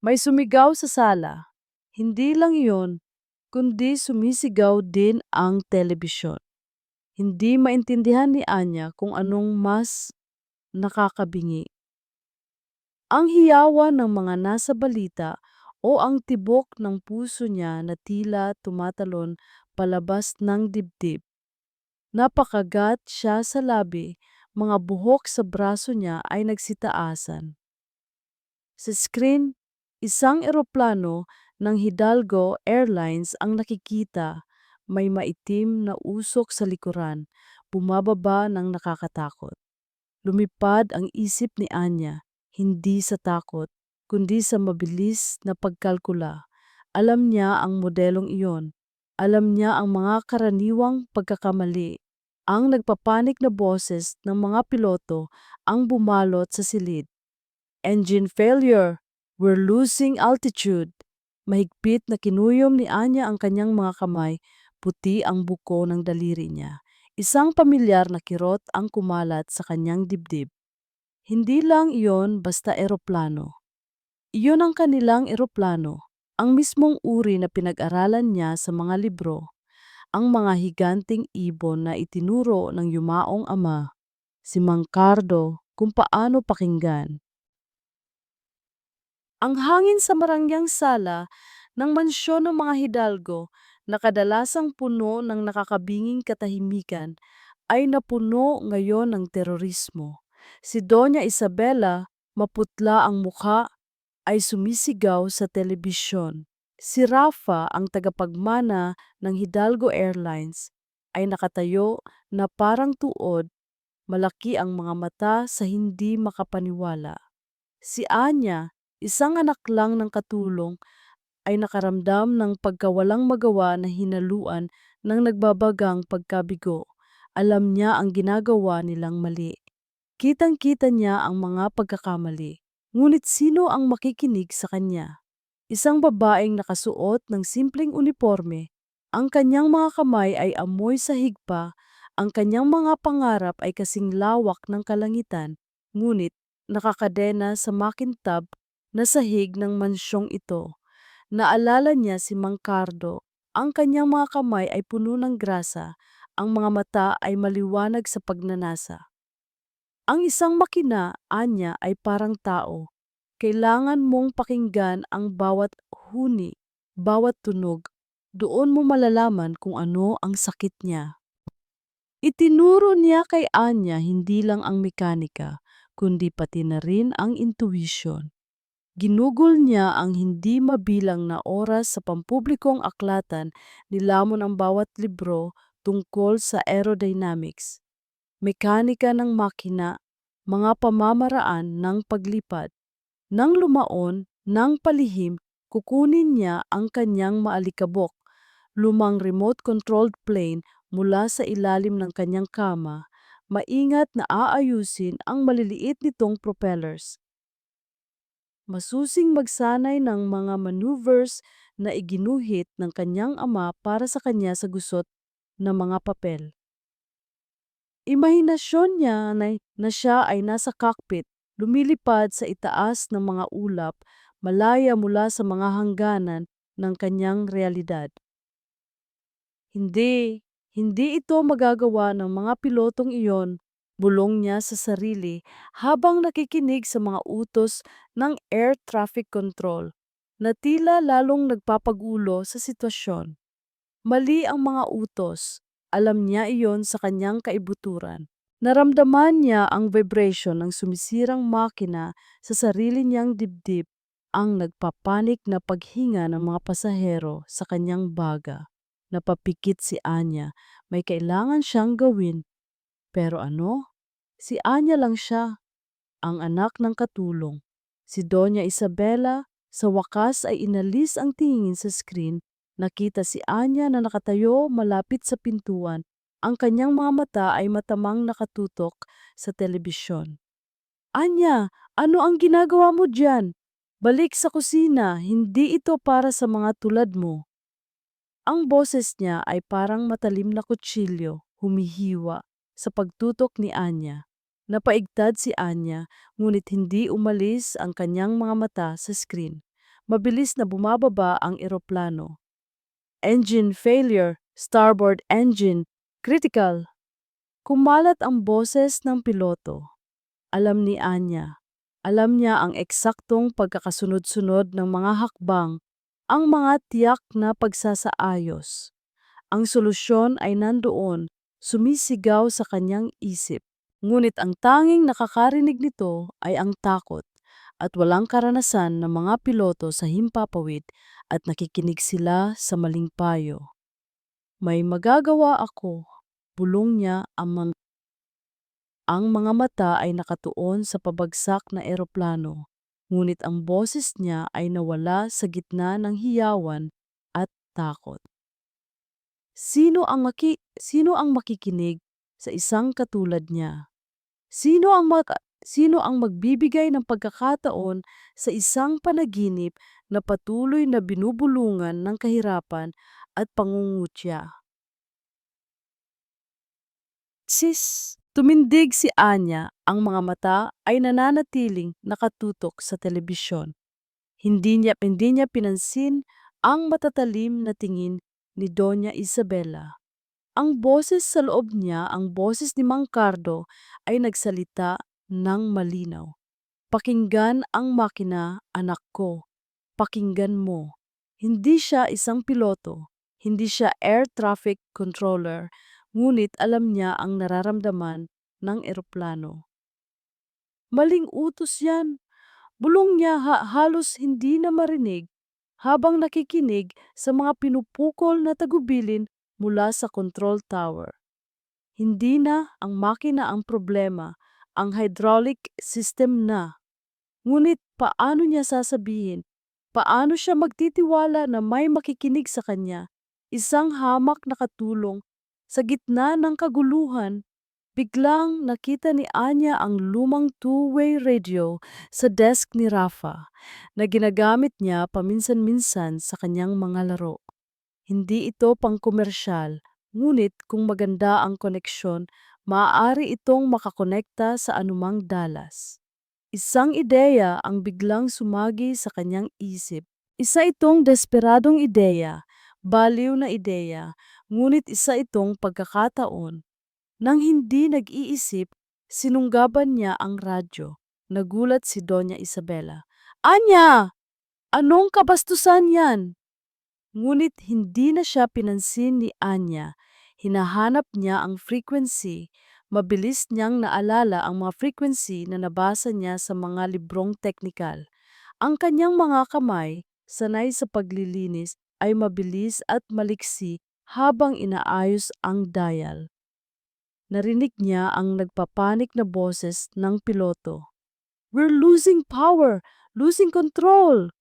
May sumigaw sa sala. Hindi lang iyon, kundi sumisigaw din ang telebisyon. Hindi maintindihan ni Anya kung anong mas nakakabingi. Ang hiyawan ng mga nasa balita o ang tibok ng puso niya na tila tumatalon palabas ng dibdib. Napakagat siya sa labi, mga buhok sa braso niya ay nagsitaasan. Sa screen, isang eroplano ng Hidalgo Airlines ang nakikita, may maitim na usok sa likuran, bumababa ng nakakatakot. Lumipad ang isip ni Anya, hindi sa takot, kundi sa mabilis na pagkalkula. Alam niya ang modelong iyon. Alam niya ang mga karaniwang pagkakamali. Ang nagpapanik na boses ng mga piloto ang bumalot sa silid. Engine failure. We're losing altitude. Mahigpit na kinuyom ni Anya ang kanyang mga kamay, puti ang buko ng daliri niya. Isang pamilyar na kirot ang kumalat sa kanyang dibdib. Hindi lang iyon basta eroplano. Iyon ang kanilang eroplano, ang mismong uri na pinag-aralan niya sa mga libro, ang mga higanting ibon na itinuro ng yumaong ama, si Mang Cardo, kung paano pakinggan. Ang hangin sa marangyang sala ng mansyon ng mga Hidalgo na kadalasang puno ng nakakabinging katahimikan ay napuno ngayon ng terorismo. Si Doña Isabela, maputla ang mukha, ay sumisigaw sa telebisyon. Si Rafa, ang tagapagmana ng Hidalgo Airlines, ay nakatayo na parang tuod, malaki ang mga mata sa hindi makapaniwala. Si Anya, isang anak lang ng katulong, ay nakaramdam ng pagkawalang magawa na hinaluan ng nagbabagang pagkabigo. Alam niya ang ginagawa nilang mali. Kitang-kita niya ang mga pagkakamali. Ngunit sino ang makikinig sa kanya? Isang babaeng nakasuot ng simpleng uniforme. Ang kanyang mga kamay ay amoy sa higpa, ang kanyang mga pangarap ay kasing lawak ng kalangitan, ngunit nakakadena sa makintab na sahig ng mansyong ito. Naalala niya si Mang Cardo. Ang kanyang mga kamay ay puno ng grasa, ang mga mata ay maliwanag sa pagnanasa. Ang isang makina, Anya, ay parang tao. Kailangan mong pakinggan ang bawat huni, bawat tunog. Doon mo malalaman kung ano ang sakit niya. Itinuro niya kay Anya hindi lang ang mekanika, kundi pati na rin ang intuition. Ginugol niya ang hindi mabilang na oras sa pampublikong aklatan, nilamon ang bawat libro tungkol sa aerodynamics, mekanika ng makina, mga pamamaraan ng paglipad. Nang lumaon ng palihim, kukunin niya ang kanyang maalikabok, lumang remote-controlled plane mula sa ilalim ng kanyang kama, maingat na aayusin ang maliliit nitong propellers. Masusing magsanay ng mga maneuvers na iginuhit ng kanyang ama para sa kanya sa gusot ng mga papel. Imahinasyon niya na siya ay nasa cockpit, lumilipad sa itaas ng mga ulap, malaya mula sa mga hangganan ng kanyang realidad. Hindi ito magagawa ng mga pilotong iyon, bulong niya sa sarili habang nakikinig sa mga utos ng air traffic control na tila lalong nagpapagulo sa sitwasyon. Mali ang mga utos. Alam niya iyon sa kanyang kaibuturan. Naramdaman niya ang vibration ng sumisirang makina sa sarili niyang dibdib, ang nagpapanik na paghinga ng mga pasahero sa kanyang baga. Napapikit si Anya. May kailangan siyang gawin. Pero ano? Si Anya lang siya, ang anak ng katulong. Si Doña Isabela, sa wakas ay inalis ang tingin sa screen. Nakita si Anya na nakatayo malapit sa pintuan. Ang kanyang mga mata ay matamang nakatutok sa telebisyon. Anya, ano ang ginagawa mo diyan? Balik sa kusina, hindi ito para sa mga tulad mo. Ang boses niya ay parang matalim na kutsilyo, humihiwa sa pagtutok ni Anya. Napaigtad si Anya, ngunit hindi umalis ang kanyang mga mata sa screen. Mabilis na bumababa ang eroplano. Engine failure, starboard engine, critical. Kumalat ang boses ng piloto. Alam ni Anya. Alam niya ang eksaktong pagkakasunod-sunod ng mga hakbang, ang mga tiyak na pagsasaayos. Ang solusyon ay nandoon, sumisigaw sa kanyang isip. Ngunit ang tanging nakakarinig nito ay ang takot at walang karanasan ng mga piloto sa himpapawid at nakikinig sila sa maling payo. May magagawa ako, bulong niya ang mga mata ay nakatuon sa pabagsak na eroplano, ngunit ang boses niya ay nawala sa gitna ng hiyawan at takot. Sino ang makikinig sa isang katulad niya? Sino ang magbibigay ng pagkakataon sa isang panaginip na patuloy na binubulungan ng kahirapan at pangungutya? Tumindig si Anya, ang mga mata ay nananatiling nakatutok sa telebisyon. Hindi niya pinansin ang matatalim na tingin ni Doña Isabela. Ang boses sa loob niya, ang boses ni Mang Cardo, ay nagsalita ng malinaw. Pakinggan ang makina, anak ko. Pakinggan mo. Hindi siya isang piloto, hindi siya air traffic controller, ngunit alam niya ang nararamdaman ng eroplano. Maling utos yan, bulong niya halos hindi na marinig habang nakikinig sa mga pinupukol na tagubilin mula sa control tower. Hindi na ang makina ang problema, ang hydraulic system na. Ngunit paano niya sasabihin? Paano siya magtitiwala na may makikinig sa kanya? Isang hamak na katulong sa gitna ng kaguluhan. Biglang nakita ni Anya ang lumang two-way radio sa desk ni Rafa na ginagamit niya paminsan-minsan sa kanyang mga laro. Hindi ito pangkomersyal, ngunit kung maganda ang koneksyon, maaari itong makakonekta sa anumang dalas. Isang ideya ang biglang sumagi sa kanyang isip. Isa itong desperadong ideya, baliw na ideya, ngunit isa itong pagkakataon. Nang hindi nag-iisip, sinunggaban niya ang radyo. Nagulat si Doña Isabela. Anya! Anong kabastusan yan? Ngunit hindi na siya pinansin ni Anya. Hinahanap niya ang frequency. Mabilis niyang naalala ang mga frequency na nabasa niya sa mga librong teknikal. Ang kanyang mga kamay, sanay sa paglilinis, ay mabilis at maliksi habang inaayos ang dial. Narinig niya ang nagpapanik na boses ng piloto. We're losing power! Losing control!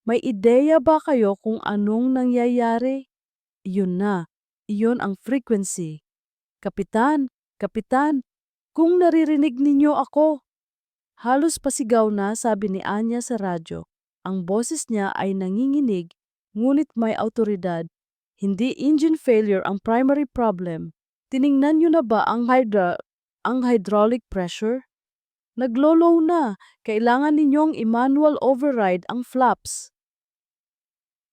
May ideya ba kayo kung anong nangyayari? Iyon na. Iyon ang frequency. Kapitan, Kapitan, kung naririnig ninyo ako. Halos pasigaw na, sabi ni Anya sa radyo. Ang boses niya ay nanginginig, ngunit may awtoridad. Hindi engine failure ang primary problem. Tiningnan niyo na ba ang hydraulic pressure? Naglo-low na. Kailangan ninyong i-manual override ang flaps.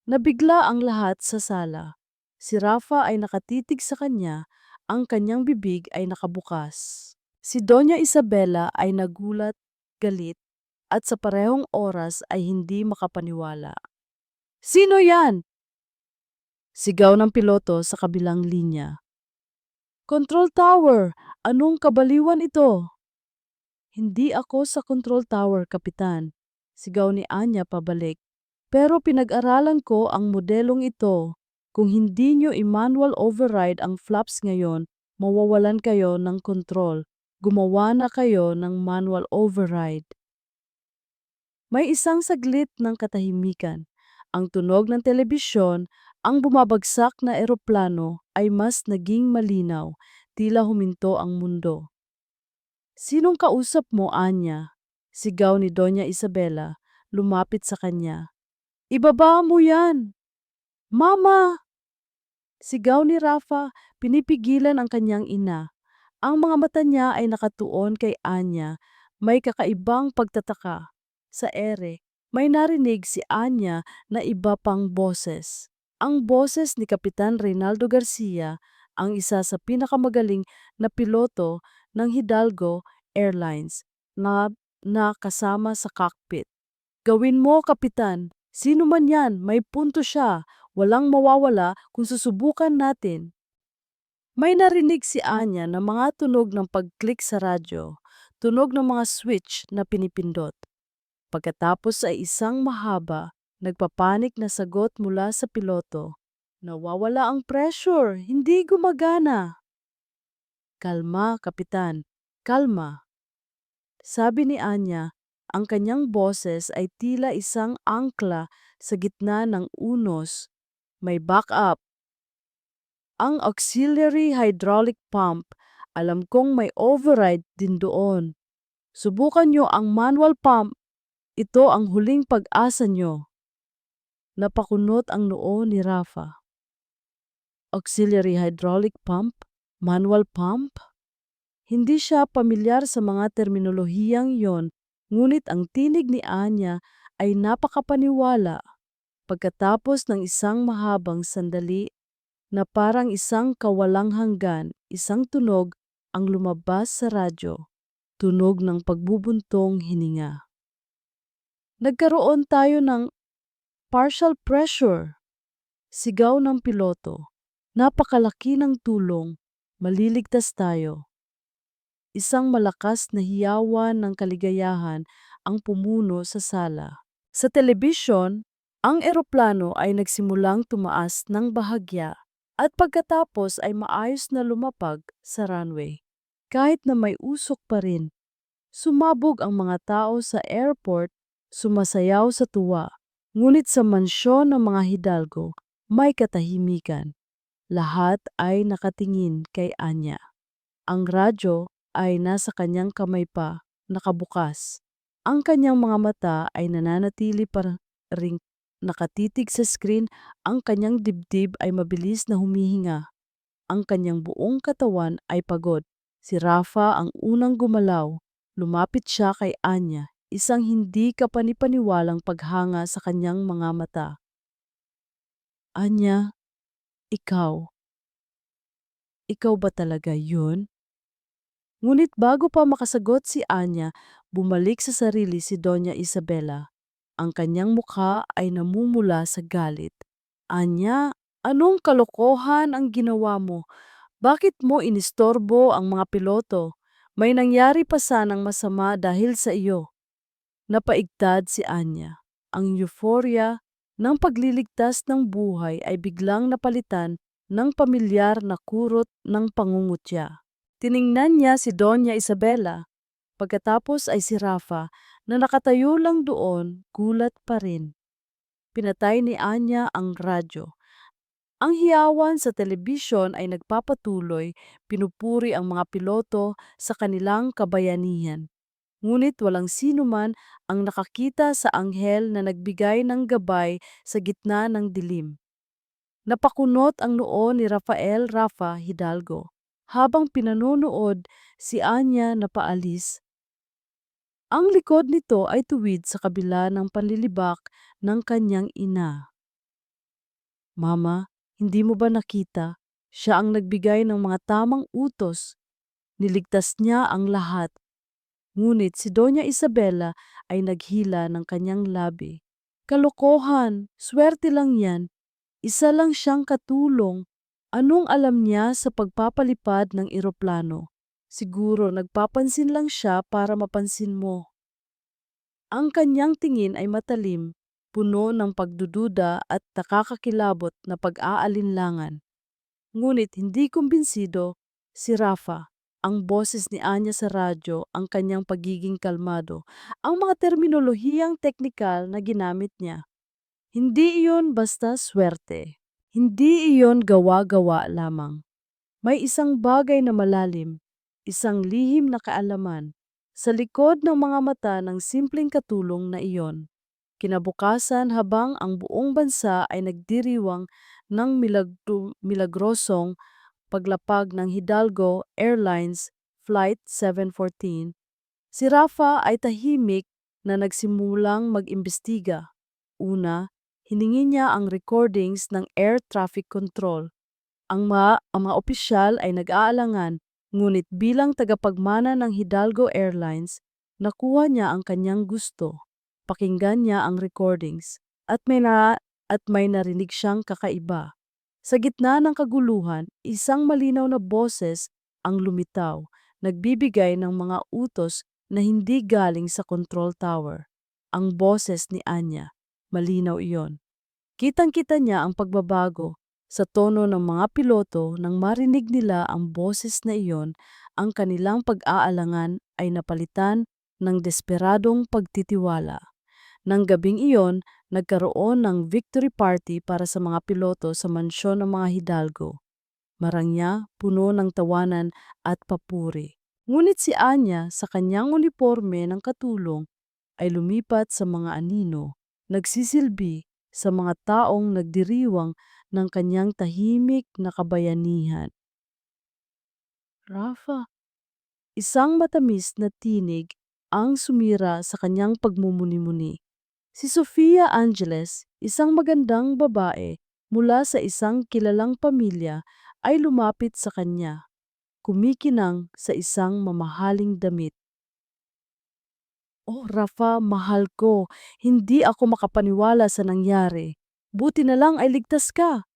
Nabigla ang lahat sa sala. Si Rafa ay nakatitig sa kanya, ang kanyang bibig ay nakabukas. Si Doña Isabela ay nagulat, galit, at sa parehong oras ay hindi makapaniwala. Sino yan? Sigaw ng piloto sa kabilang linya. Control tower! Anong kabaliwan ito? Hindi ako sa control tower, Kapitan. Sigaw ni Anya pabalik. Pero pinag-aralan ko ang modelong ito. Kung hindi nyo i-manual override ang flaps ngayon, mawawalan kayo ng control. Gumawa na kayo ng manual override. May isang saglit ng katahimikan. Ang tunog ng telebisyon, ang bumabagsak na eroplano ay mas naging malinaw, tila huminto ang mundo. Sinong kausap mo, Anya? Sigaw ni Doña Isabela, lumapit sa kanya. Ibaba mo yan! Mama! Sigaw ni Rafa, pinipigilan ang kanyang ina. Ang mga mata niya ay nakatuon kay Anya, may kakaibang pagtataka. Sa ere, May narinig si Anya na iba pang boses. Ang boses ni Kapitan Reynaldo Garcia, ang isa sa pinakamagaling na piloto ng Hidalgo Airlines na kasama sa cockpit. Gawin mo, Kapitan. Sino man yan, may punto siya. Walang mawawala kung susubukan natin. May narinig si Anya na mga tunog ng pag-click sa radyo, tunog ng mga switch na pinipindot. Pagkatapos ay isang mahaba, nagpapanik na sagot mula sa piloto. Nawawala ang pressure, hindi gumagana. Kalma, Kapitan, kalma. Sabi ni Anya, ang kanyang boses ay tila isang angkla sa gitna ng unos. May backup. Ang auxiliary hydraulic pump, alam kong may override din doon. Subukan nyo ang manual pump. Ito ang huling pag-asa nyo. Napakunot ang noo ni Rafa. Auxiliary hydraulic pump? Manual pump? Hindi siya pamilyar sa mga terminolohiyang yon, ngunit ang tinig ni Anya ay napakapaniwala. Pagkatapos ng isang mahabang sandali na parang isang kawalang hanggan, isang tunog ang lumabas sa radyo, tunog ng pagbubuntong hininga. Nagkaroon tayo ng partial pressure. Sigaw ng piloto. Napakalaki ng tulong. Maliligtas tayo. Isang malakas na hiyawan ng kaligayahan ang pumuno sa sala. Sa telebisyon, ang eroplano ay nagsimulang tumaas ng bahagya at pagkatapos ay maayos na lumapag sa runway. Kahit na may usok pa rin, sumabog ang mga tao sa airport, sumasayaw sa tuwa. Ngunit sa mansyon ng mga Hidalgo, may katahimikan. Lahat ay nakatingin kay Anya. Ang radyo ay nasa kanyang kamay pa, nakabukas. Ang kanyang mga mata ay nananatili pa ring nakatitig sa screen, ang kanyang dibdib ay mabilis na humihinga. Ang kanyang buong katawan ay pagod. Si Rafa ang unang gumalaw. Lumapit siya kay Anya, isang hindi kapanipaniwalang paghanga sa kanyang mga mata. Anya, ikaw. Ikaw ba talaga yun? Ngunit bago pa makasagot si Anya, bumalik sa sarili si Doña Isabela. Ang kanyang mukha ay namumula sa galit. Anya, anong kalokohan ang ginawa mo? Bakit mo inistorbo ang mga piloto? May nangyari pa sanang masama dahil sa iyo. Napaigtad si Anya. Ang euphoria ng pagliligtas ng buhay ay biglang napalitan ng pamilyar na kurot ng pangungutya. Tiningnan niya si Doña Isabela. Pagkatapos ay si Rafa na nakatayo lang doon, gulat pa rin. Pinatay ni Anya ang radyo. Ang hiyawan sa telebisyon ay nagpapatuloy, pinupuri ang mga piloto sa kanilang kabayanihan. Ngunit walang sino man ang nakakita sa anghel na nagbigay ng gabay sa gitna ng dilim. Napakunot ang noo ni Rafael Rafa Hidalgo. Habang pinanonood si Anya na paalis, ang likod nito ay tuwid sa kabila ng panlilibak ng kanyang ina. Mama, hindi mo ba nakita? Siya ang nagbigay ng mga tamang utos. Niligtas niya ang lahat. Ngunit si Doña Isabela ay naghila ng kanyang labi. Kalokohan, swerte lang yan. Isa lang siyang katulong. Anong alam niya sa pagpapalipad ng eroplano? Siguro nagpapansin lang siya para mapansin mo. Ang kanyang tingin ay matalim, puno ng pagdududa at nakakakilabot na pag-aalinlangan. Ngunit hindi kumbinsido si Rafa. Ang boses ni Anya sa radyo, ang kanyang pagiging kalmado, ang mga terminolohiyang teknikal na ginamit niya. Hindi iyon basta swerte. Hindi iyon gawa-gawa lamang. May isang bagay na malalim, isang lihim na kaalaman, sa likod ng mga mata ng simpleng katulong na iyon. Kinabukasan habang ang buong bansa ay nagdiriwang ng milagrosong paglapag ng Hidalgo Airlines Flight 714, si Rafa ay tahimik, na nagsimulang mag-imbestiga. Una, hiningi niya ang recordings ng air traffic control. Ang mga opisyal ay nag-aalangan, ngunit bilang tagapagmana ng Hidalgo Airlines, nakuha niya ang kanyang gusto. Pakinggan niya ang recordings at may narinig siyang kakaiba. Sa gitna ng kaguluhan, isang malinaw na boses ang lumitaw, nagbibigay ng mga utos na hindi galing sa control tower. Ang boses ni Anya, malinaw iyon. Kitang-kita niya ang pagbabago sa tono ng mga piloto nang marinig nila ang boses na iyon. Ang kanilang pag-aalangan ay napalitan ng desperadong pagtitiwala. Nang gabing iyon, nagkaroon ng victory party para sa mga piloto sa mansyon ng mga Hidalgo. Marangya, puno ng tawanan at papuri. Ngunit si Anya sa kanyang uniforme ng katulong ay lumipat sa mga anino, nagsisilbi sa mga taong nagdiriwang ng kanyang tahimik na kabayanihan. Rafa, isang matamis na tinig ang sumira sa kanyang pagmumuni-muni. Si Sofia Angeles, isang magandang babae mula sa isang kilalang pamilya, ay lumapit sa kanya, kumikinang sa isang mamahaling damit. Oh, Rafa, mahal ko, hindi ako makapaniwala sa nangyari. Buti na lang ay ligtas ka.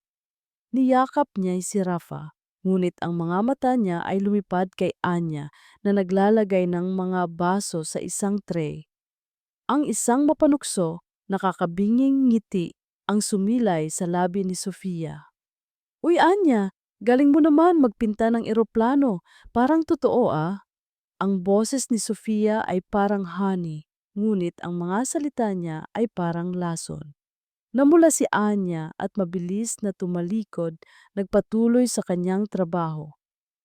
Niyakap niya si Rafa, ngunit ang mga mata niya ay lumipad kay Anya na naglalagay ng mga baso sa isang tray. Ang isang mapanukso, nakakabinging ngiti ang sumilay sa labi ni Sofia. Uy, Anya, galing mo naman magpinta ng eroplano. Parang totoo ah. Ang boses ni Sofia ay parang honey, ngunit ang mga salita niya ay parang lason. Namula si Anya at mabilis na tumalikod, nagpatuloy sa kanyang trabaho.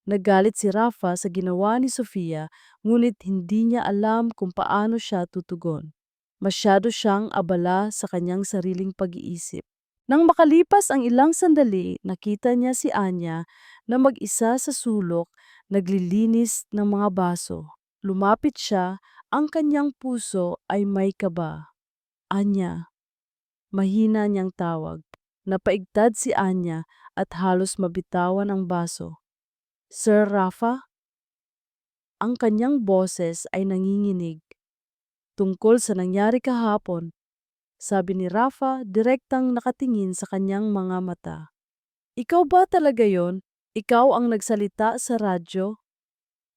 Nagalit si Rafa sa ginawa ni Sofia, ngunit hindi niya alam kung paano siya tutugon. Masyado siyang abala sa kanyang sariling pag-iisip. Nang makalipas ang ilang sandali, nakita niya si Anya na mag-isa sa sulok, naglilinis ng mga baso. Lumapit siya, ang kanyang puso ay may kaba. Anya, mahina niyang tawag. Napaigtad si Anya at halos mabitawan ang baso. Sir Rafa? Ang kanyang boses ay nanginginig. Tungkol sa nangyari kahapon, sabi ni Rafa direktang nakatingin sa kanyang mga mata. Ikaw ba talaga yon? Ikaw ang nagsalita sa radyo?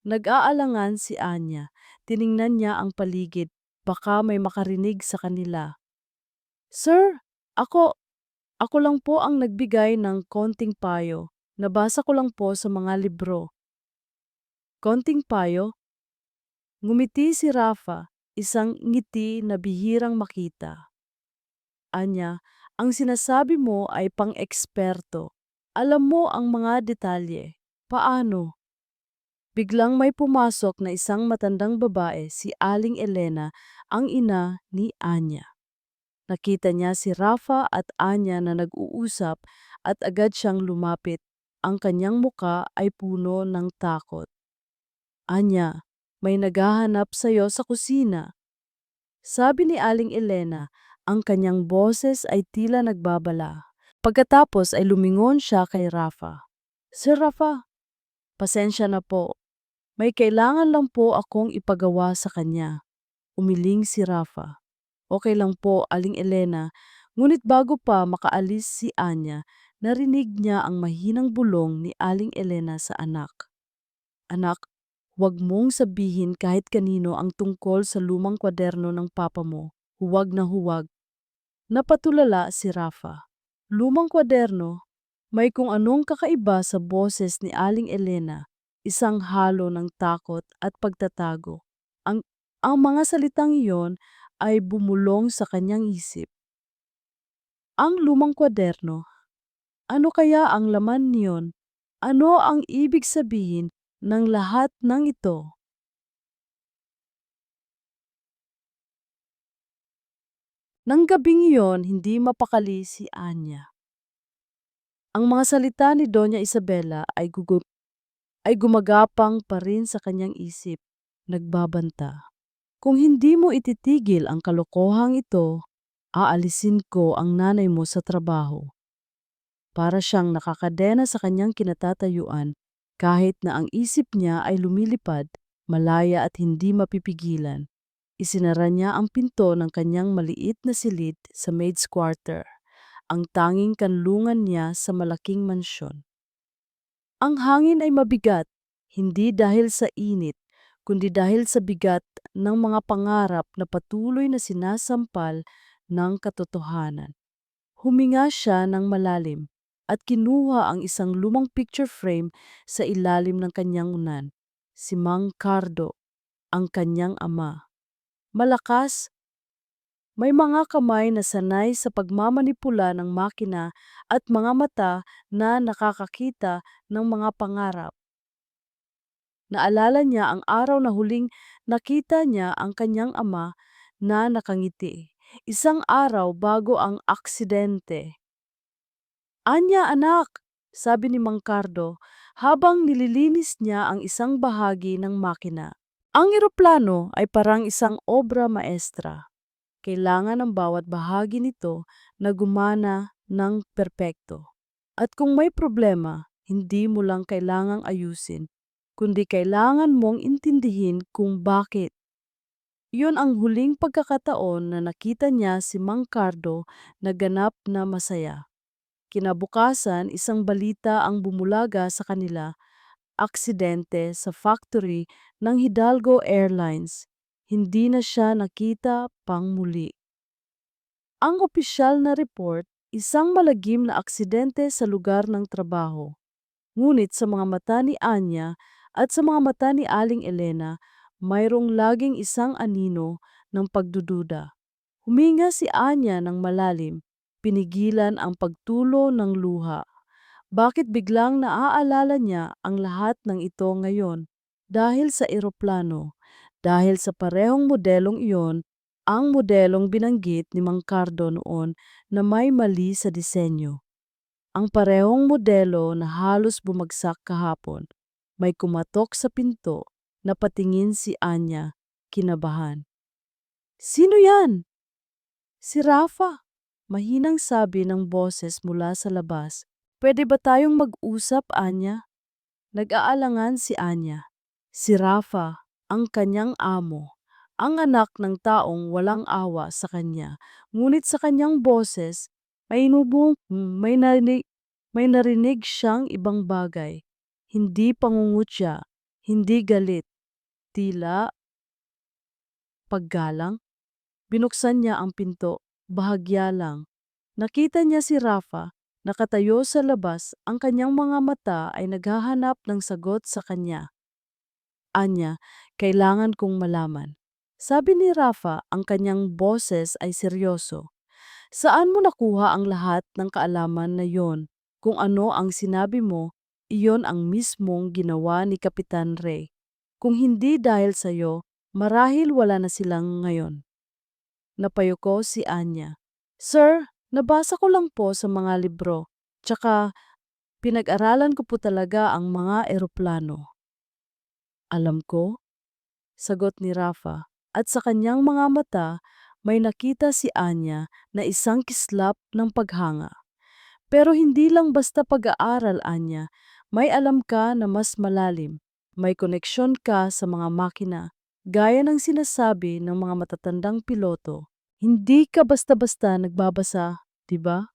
Nag-aalangan si Anya. Tiningnan niya ang paligid. Baka may makarinig sa kanila. Sir, ako lang po ang nagbigay ng konting payo. Nabasa ko lang po sa mga libro. Konting payo? Ngumiti si Rafa, isang ngiti na bihirang makita. Anya, ang sinasabi mo ay pang-eksperto. Alam mo ang mga detalye. Paano? Biglang may pumasok na isang matandang babae, si Aling Elena, ang ina ni Anya. Nakita niya si Rafa at Anya na nag-uusap at agad siyang lumapit. Ang kanyang muka ay puno ng takot. Anya, may naghahanap sa iyo sa kusina. Sabi ni Aling Elena, ang kanyang boses ay tila nagbabala. Pagkatapos ay lumingon siya kay Rafa. Sir Rafa, pasensya na po. May kailangan lang po akong ipagawa sa kanya. Umiling si Rafa. Okay lang po, Aling Elena. Ngunit bago pa makaalis si Anya, narinig niya ang mahinang bulong ni Aling Elena sa anak. Anak, huwag mong sabihin kahit kanino ang tungkol sa lumang kwaderno ng papa mo. Huwag na huwag. Napatulala si Rafa. Lumang kwaderno, may kung anong kakaiba sa boses ni Aling Elena, isang halo ng takot at pagtatago. Ang mga salitang iyon ay bumulong sa kanyang isip. Ang lumang kwaderno, ano kaya ang laman niyon? Ano ang ibig sabihin ng lahat ng ito? Nang gabing iyon, hindi mapakali si Anya. Ang mga salita ni Doña Isabela ay gumagapang pa rin sa kanyang isip, nagbabanta. Kung hindi mo ititigil ang kalokohang ito, aalisin ko ang nanay mo sa trabaho. Para siyang nakakadena sa kanyang kinatatayuan kahit na ang isip niya ay lumilipad, malaya at hindi mapipigilan. Isinara niya ang pinto ng kanyang maliit na silid sa maid's quarter, ang tanging kanlungan niya sa malaking mansyon. Ang hangin ay mabigat, hindi dahil sa init, kundi dahil sa bigat ng mga pangarap na patuloy na sinasampal ng katotohanan. Huminga siya ng malalim at kinuha ang isang lumang picture frame sa ilalim ng kanyang unan. Si Mang Cardo, ang kanyang ama. Malakas, may mga kamay na sanay sa pagmamanipula ng makina at mga mata na nakakakita ng mga pangarap. Naalala niya ang araw na huling nakita niya ang kanyang ama na nakangiti. Isang araw bago ang aksidente. "Anya, anak," sabi ni Mang Cardo habang nililinis niya ang isang bahagi ng makina. Ang eroplano ay parang isang obra maestra. Kailangan ang bawat bahagi nito na gumana ng perpekto. At kung may problema, hindi mo lang kailangang ayusin, kundi kailangan mong intindihin kung bakit. Iyon ang huling pagkakataon na nakita niya si Mang Cardo na ganap na masaya. Kinabukasan, isang balita ang bumulaga sa kanila, aksidente sa factory ng Hidalgo Airlines. Hindi na siya nakita pang muli. Ang opisyal na report, isang malagim na aksidente sa lugar ng trabaho. Ngunit sa mga mata ni Anya at sa mga mata ni Aling Elena, mayroong laging isang anino ng pagdududa. Huminga si Anya ng malalim, pinigilan ang pagtulo ng luha. Bakit biglang naaalala niya ang lahat ng ito ngayon? Dahil sa eroplano, dahil sa parehong modelong iyon, ang modelong binanggit ni Mang Cardo noon na may mali sa disenyo. Ang parehong modelo na halos bumagsak kahapon. May kumatok sa pinto, napatingin si Anya, kinabahan. "Sino yan?" "Si Rafa," mahinang sabi ng boses mula sa labas. "Pwede ba tayong mag-usap, Anya?" Nag-aalangan si Anya. Si Rafa, ang kanyang amo, ang anak ng taong walang awa sa kanya. Ngunit sa kanyang boses, may narinig siyang ibang bagay. Hindi pangungutya, hindi galit, tila paggalang. Binuksan niya ang pinto, bahagya lang. Nakita niya si Rafa, nakatayo sa labas, ang kanyang mga mata ay naghahanap ng sagot sa kanya. "Anya, kailangan kong malaman." Sabi ni Rafa, ang kanyang boses ay seryoso. "Saan mo nakuha ang lahat ng kaalaman na yon? Kung ano ang sinabi mo, iyon ang mismong ginawa ni Kapitan Ray. Kung hindi dahil sa'yo, marahil wala na silang ngayon." Napayuko si Anya. "Sir, nabasa ko lang po sa mga libro. Tsaka pinag-aralan ko po talaga ang mga eroplano." "Alam ko," sagot ni Rafa, at sa kanyang mga mata may nakita si Anya na isang kislap ng paghanga. "Pero hindi lang basta pag-aaral, Anya. May alam ka na mas malalim. May koneksyon ka sa mga makina, gaya ng sinasabi ng mga matatandang piloto. Hindi ka basta-basta nagbabasa, di ba?"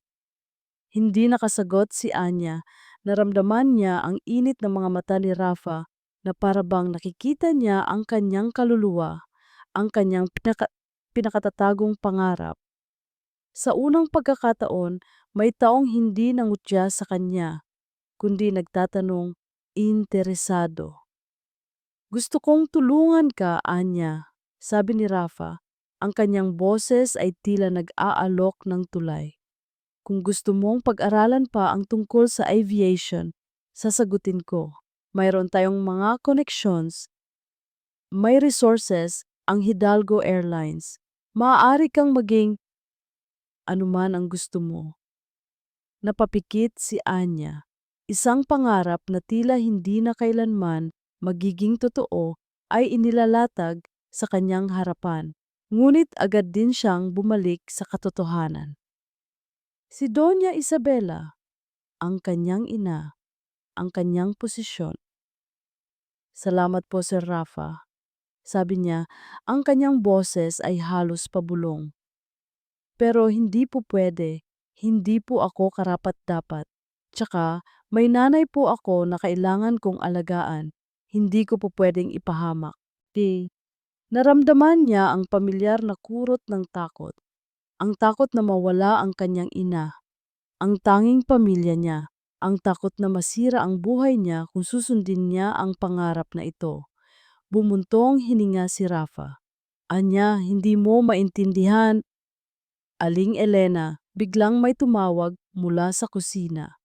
Hindi nakasagot si Anya. Naramdaman niya ang init ng mga mata ni Rafa na parabang nakikita niya ang kanyang kaluluwa, ang kanyang pinakatatagong pangarap. Sa unang pagkakataon, may taong hindi nangutya sa kanya, kundi nagtatanong, interesado. "Gusto kong tulungan ka, Anya," sabi ni Rafa. Ang kanyang boses ay tila nag-aalok ng tulay. "Kung gusto mong pag-aralan pa ang tungkol sa aviation, sasagutin ko. Mayroon tayong mga connections, may resources, ang Hidalgo Airlines. Maaari kang maging anuman ang gusto mo." Napapikit si Anya. Isang pangarap na tila hindi na kailanman magiging totoo ay inilalatag sa kanyang harapan. Ngunit agad din siyang bumalik sa katotohanan. Si Doña Isabela, ang kanyang ina, ang kanyang posisyon. Salamat po, Sir Rafa. Sabi niya, ang kanyang boses ay halos pabulong. Pero hindi po pwede, hindi po ako karapat-dapat. Tsaka may nanay po ako na kailangan kong alagaan, hindi ko po pwedeng ipahamak. Di, naramdaman niya ang pamilyar na kurot ng takot. Ang takot na mawala ang kanyang ina, ang tanging pamilya niya, ang takot na masira ang buhay niya kung susundin niya ang pangarap na ito. Bumuntong hininga si Rafa. Anya, hindi mo maintindihan. Aling Elena, biglang may tumawag mula sa kusina.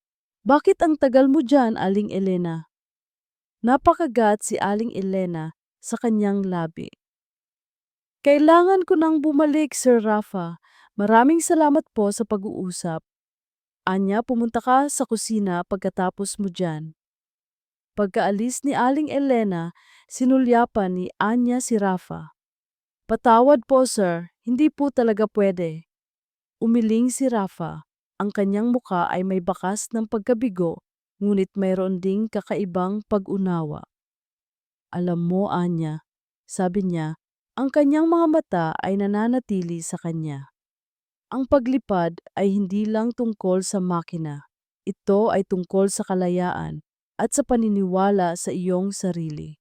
Bakit ang tagal mo dyan, Aling Elena? Napakagat si Aling Elena sa kanyang labi. Kailangan ko nang bumalik, Sir Rafa. Maraming salamat po sa pag-uusap. Anya, pumunta ka sa kusina pagkatapos mo dyan. Pagkaalis ni Aling Elena, sinulyapan ni Anya si Rafa. Patawad po, sir. Hindi po talaga pwede. Umiling si Rafa. Ang kanyang muka ay may bakas ng pagkabigo, ngunit mayroon ding kakaibang pag-unawa. Alam mo, Anya, sabi niya, ang kanyang mga mata ay nananatili sa kanya. Ang paglipad ay hindi lang tungkol sa makina. Ito ay tungkol sa kalayaan at sa paniniwala sa iyong sarili.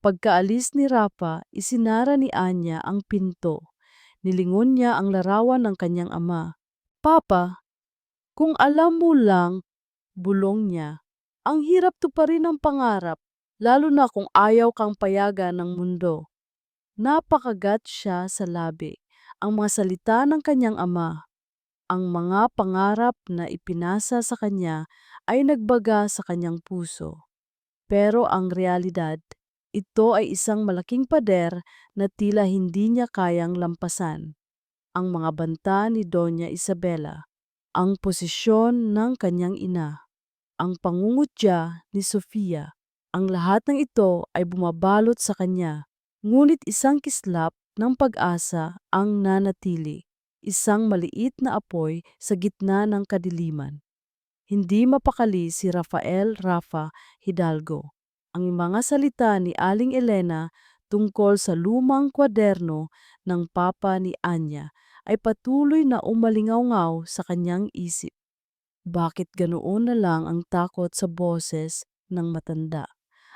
Pagkaalis ni Rafa, isinara ni Anya ang pinto. Nilingon niya ang larawan ng kanyang ama. Papa, kung alam mo lang, bulong niya, ang hirap tuparin ang pangarap, lalo na kung ayaw kang payagan ng mundo. Napakagat siya sa labi. Ang mga salita ng kanyang ama, ang mga pangarap na ipinasa sa kanya ay nagbaga sa kanyang puso. Pero ang realidad, ito ay isang malaking pader na tila hindi niya kayang lampasan. Ang mga banta ni Doña Isabela, ang posisyon ng kanyang ina, ang pangungutya ni Sofia, ang lahat ng ito ay bumabalot sa kanya. Ngunit isang kislap ng pag-asa ang nanatili, isang maliit na apoy sa gitna ng kadiliman. Hindi mapakali si Rafael Rafa Hidalgo. Ang mga salita ni Aling Elena tungkol sa lumang kwaderno ng papa ni Anya ay patuloy na umalingaw sa kanyang isip. Bakit ganoon na lang ang takot sa boses ng matanda?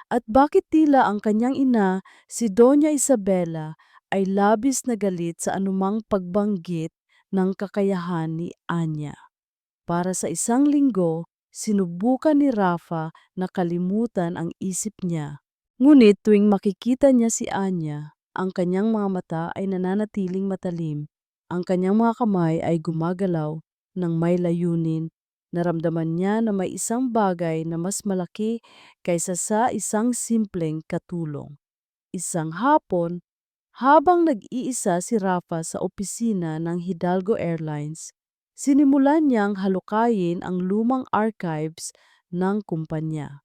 At bakit tila ang kanyang ina, si Doña Isabela, ay labis na galit sa anumang pagbanggit ng kakayahan ni Anya? Para sa isang linggo, sinubukan ni Rafa na kalimutan ang isip niya. Ngunit tuwing makikita niya si Anya, ang kanyang mga mata ay nananatiling matalim. Ang kanyang mga kamay ay gumagalaw ng may layunin. Naramdaman niya na may isang bagay na mas malaki kaysa sa isang simpleng katulong. Isang hapon, habang nag-iisa si Rafa sa opisina ng Hidalgo Airlines, sinimulan niyang halukayin ang lumang archives ng kumpanya.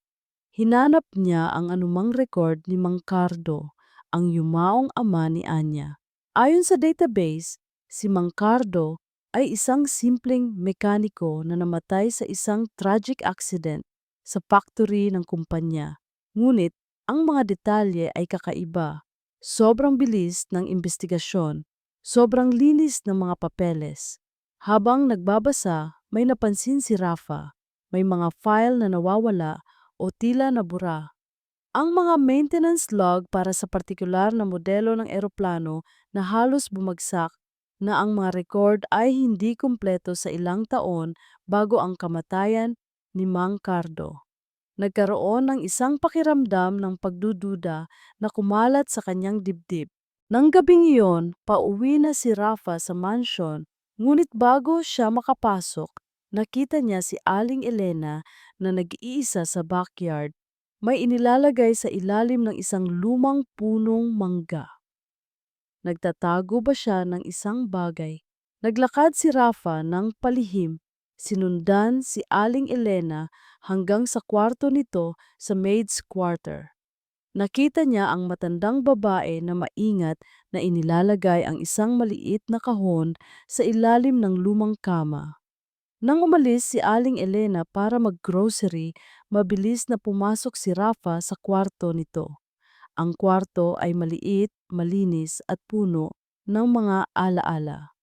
Hinanap niya ang anumang record ni Mang Cardo, ang yumaong ama ni Anya. Ayon sa database, si Mang Cardo ay isang simpleng mekaniko na namatay sa isang tragic accident sa factory ng kumpanya. Ngunit ang mga detalye ay kakaiba. Sobrang bilis ng investigasyon, sobrang linis ng mga papeles. Habang nagbabasa, may napansin si Rafa. May mga file na nawawala o tila nabura. Ang mga maintenance log para sa partikular na modelo ng eroplano na halos bumagsak na ang mga record ay hindi kumpleto sa ilang taon bago ang kamatayan ni Mang Cardo. Nagkaroon ng isang pakiramdam ng pagdududa na kumalat sa kanyang dibdib. Nang gabing iyon, pauwi na si Rafa sa mansion, ngunit bago siya makapasok, nakita niya si Aling Elena na nag-iisa sa backyard. May inilalagay sa ilalim ng isang lumang punong mangga. Nagtatago ba siya ng isang bagay? Naglakad si Rafa ng palihim. Sinundan si Aling Elena hanggang sa kwarto nito sa maid's quarter. Nakita niya ang matandang babae na maingat na inilalagay ang isang maliit na kahon sa ilalim ng lumang kama. Nang umalis si Aling Elena para mag-grocery, mabilis na pumasok si Rafa sa kwarto nito. Ang kwarto ay maliit, malinis at puno ng mga alaala.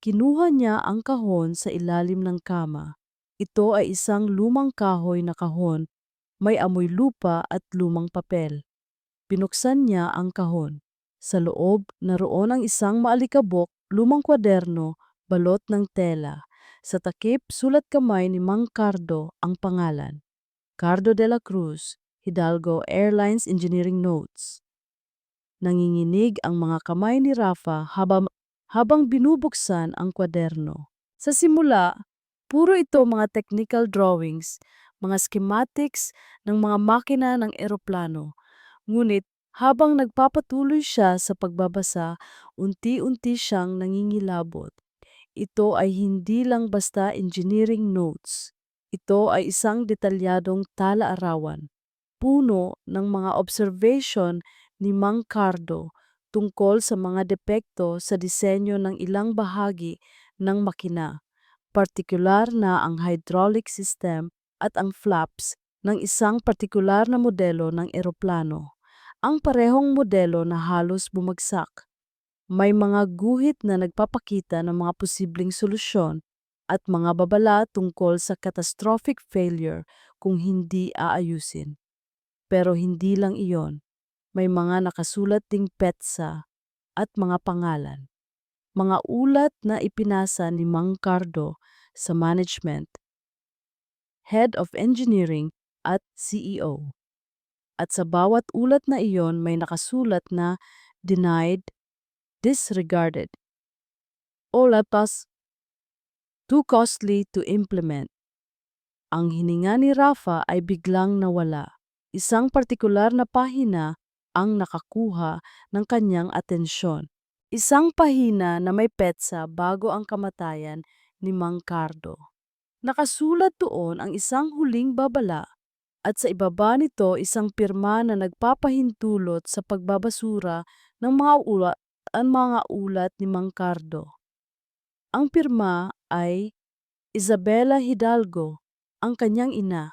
Kinuha niya ang kahon sa ilalim ng kama. Ito ay isang lumang kahoy na kahon, may amoy lupa at lumang papel. Binuksan niya ang kahon. Sa loob, naroon ang isang maalikabok, lumang kwaderno, balot ng tela. Sa takip, sulat kamay ni Mang Cardo ang pangalan. Cardo de la Cruz, Hidalgo Airlines Engineering Notes. Nanginginig ang mga kamay ni Rafa habang binubuksan ang kwaderno. Sa simula, puro ito mga technical drawings, mga schematics ng mga makina ng eroplano. Ngunit habang nagpapatuloy siya sa pagbabasa, unti-unti siyang nangingilabot. Ito ay hindi lang basta engineering notes. Ito ay isang detalyadong tala-arawan, puno ng mga observation ni Mang Cardo tungkol sa mga depekto sa disenyo ng ilang bahagi ng makina, partikular na ang hydraulic system at ang flaps ng isang partikular na modelo ng eroplano. Ang parehong modelo na halos bumagsak. May mga guhit na nagpapakita ng mga posibleng solusyon at mga babala tungkol sa catastrophic failure kung hindi aayusin. Pero hindi lang iyon. May mga nakasulat ding petsa at mga pangalan. Mga ulat na ipinasa ni Mang Cardo sa management, head of engineering at CEO. At sa bawat ulat na iyon may nakasulat na denied, disregarded, o lapas, too costly to implement. Ang hininga ni Rafa ay biglang nawala. Isang partikular na pahina ang nakakuha ng kanyang atensyon. Isang pahina na may petsa bago ang kamatayan ni Mang Cardo. Nakasulat doon ang isang huling babala at sa ibaba nito isang pirma na nagpapahintulot sa pagbabasura ng mga ulat ni Mang Cardo. Ang pirma ay Isabela Hidalgo, ang kanyang ina.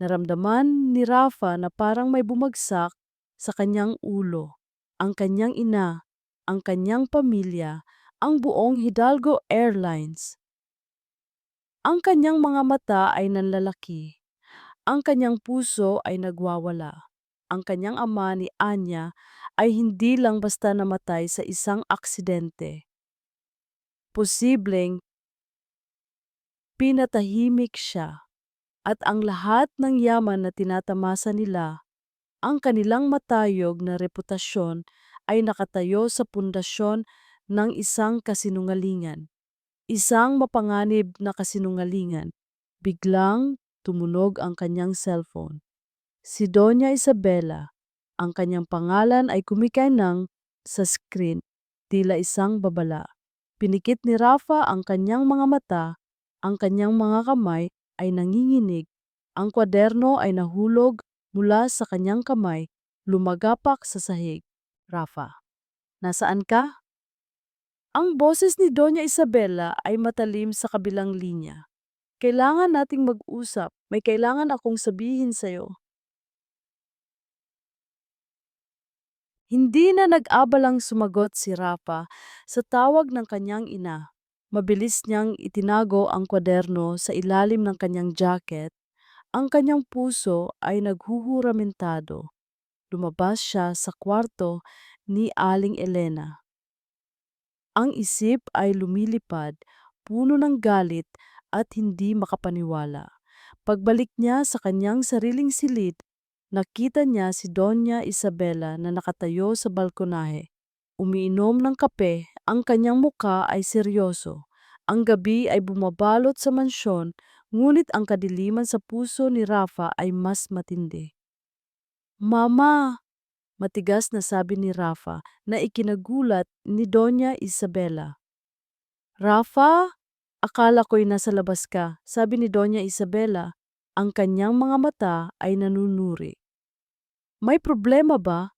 Naramdaman ni Rafa na parang may bumagsak sa kanyang ulo. Ang kanyang ina, ang kanyang pamilya, ang buong Hidalgo Airlines. Ang kanyang mga mata ay nanlalaki. Ang kanyang puso ay nagwawala. Ang kanyang ama ni Anya ay hindi lang basta namatay sa isang aksidente. Posibleng pinatahimik siya. At ang lahat ng yaman na tinatamasa nila, ang kanilang matayog na reputasyon ay nakatayo sa pundasyon ng isang kasinungalingan. Isang mapanganib na kasinungalingan. Biglang tumunog ang kanyang cellphone. Si Doña Isabela, ang kanyang pangalan ay kumikinang sa screen, tila isang babala. Pinikit ni Rafa ang kanyang mga mata, ang kanyang mga kamay ay nanginginig. Ang kwaderno ay nahulog mula sa kanyang kamay, lumagapak sa sahig. Rafa, nasaan ka? Ang boses ni Doña Isabela ay matalim sa kabilang linya. Kailangan nating mag-usap. May kailangan akong sabihin sa'yo. Hindi na nag-abalang sumagot si Rafa sa tawag ng kanyang ina. Mabilis niyang itinago ang kwaderno sa ilalim ng kanyang jacket. Ang kanyang puso ay naghuhuramentado. Lumabas siya sa kwarto ni Aling Elena. Ang isip ay lumilipad, puno ng galit at hindi makapaniwala. Pagbalik niya sa kanyang sariling silid, nakita niya si Doña Isabela na nakatayo sa balkonahe. Umiinom ng kape, ang kanyang muka ay seryoso. Ang gabi ay bumabalot sa mansyon, ngunit ang kadiliman sa puso ni Rafa ay mas matindi. Mama! Matigas na sabi ni Rafa na ikinagulat ni Doña Isabela. Rafa, akala ko'y nasa labas ka, sabi ni Doña Isabela. Ang kanyang mga mata ay nanunuri. May problema ba?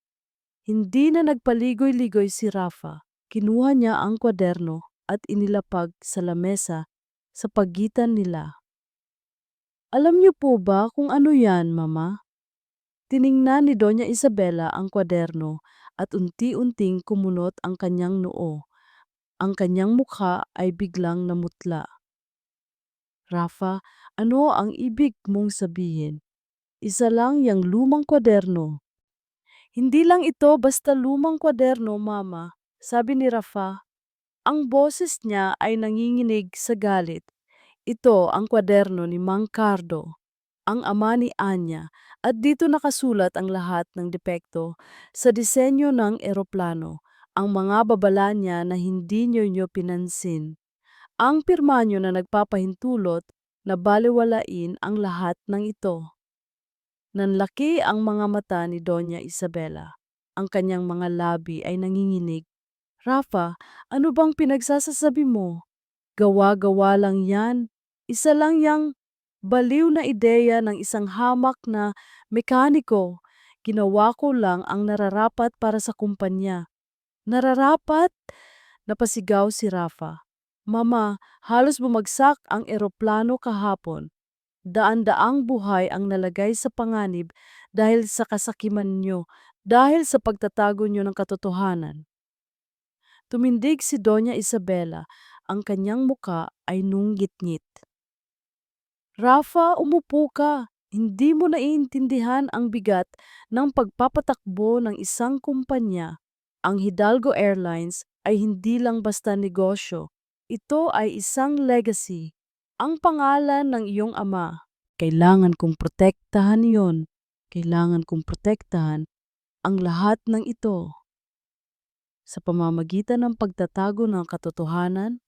Hindi na nagpaligoy-ligoy si Rafa. Kinuha niya ang kwaderno at inilapag sa lamesa sa pagitan nila. Alam niyo po ba kung ano yan, Mama? Tiningnan ni Doña Isabela ang kwaderno at unti-unting kumunot ang kanyang noo. Ang kanyang mukha ay biglang namutla. Rafa, ano ang ibig mong sabihin? Isa lang yang lumang kwaderno. Hindi lang ito basta lumang kwaderno, Mama, sabi ni Rafa. Ang boses niya ay nanginginig sa galit. Ito ang kwaderno ni Mang Cardo, ang ama ni Anya, at dito nakasulat ang lahat ng depekto sa disenyo ng eroplano, ang mga babala niya na hindi niyo pinansin. Ang pirma niyo na nagpapahintulot na balewalain ang lahat ng ito. Nanlaki ang mga mata ni Doña Isabela. Ang kanyang mga labi ay nanginginig. Rafa, ano bang pinagsasasabi mo? Gawa-gawa lang yan. Isa lang yang baliw na ideya ng isang hamak na mekaniko. Ginawa ko lang ang nararapat para sa kumpanya. Nararapat? Napasigaw si Rafa. Mama, halos bumagsak ang eroplano kahapon. Daan-daang buhay ang nalagay sa panganib dahil sa kasakiman nyo, dahil sa pagtatago nyo ng katotohanan. Tumindig si Doña Isabela, ang kanyang muka ay nunggit-ngit. Rafa, umupo ka. Hindi mo naiintindihan ang bigat ng pagpapatakbo ng isang kumpanya. Ang Hidalgo Airlines ay hindi lang basta negosyo. Ito ay isang legacy. Ang pangalan ng iyong ama. Kailangan kong protektahan yon. Kailangan kong protektahan ang lahat ng ito. Sa pamamagitan ng pagtatago ng katotohanan,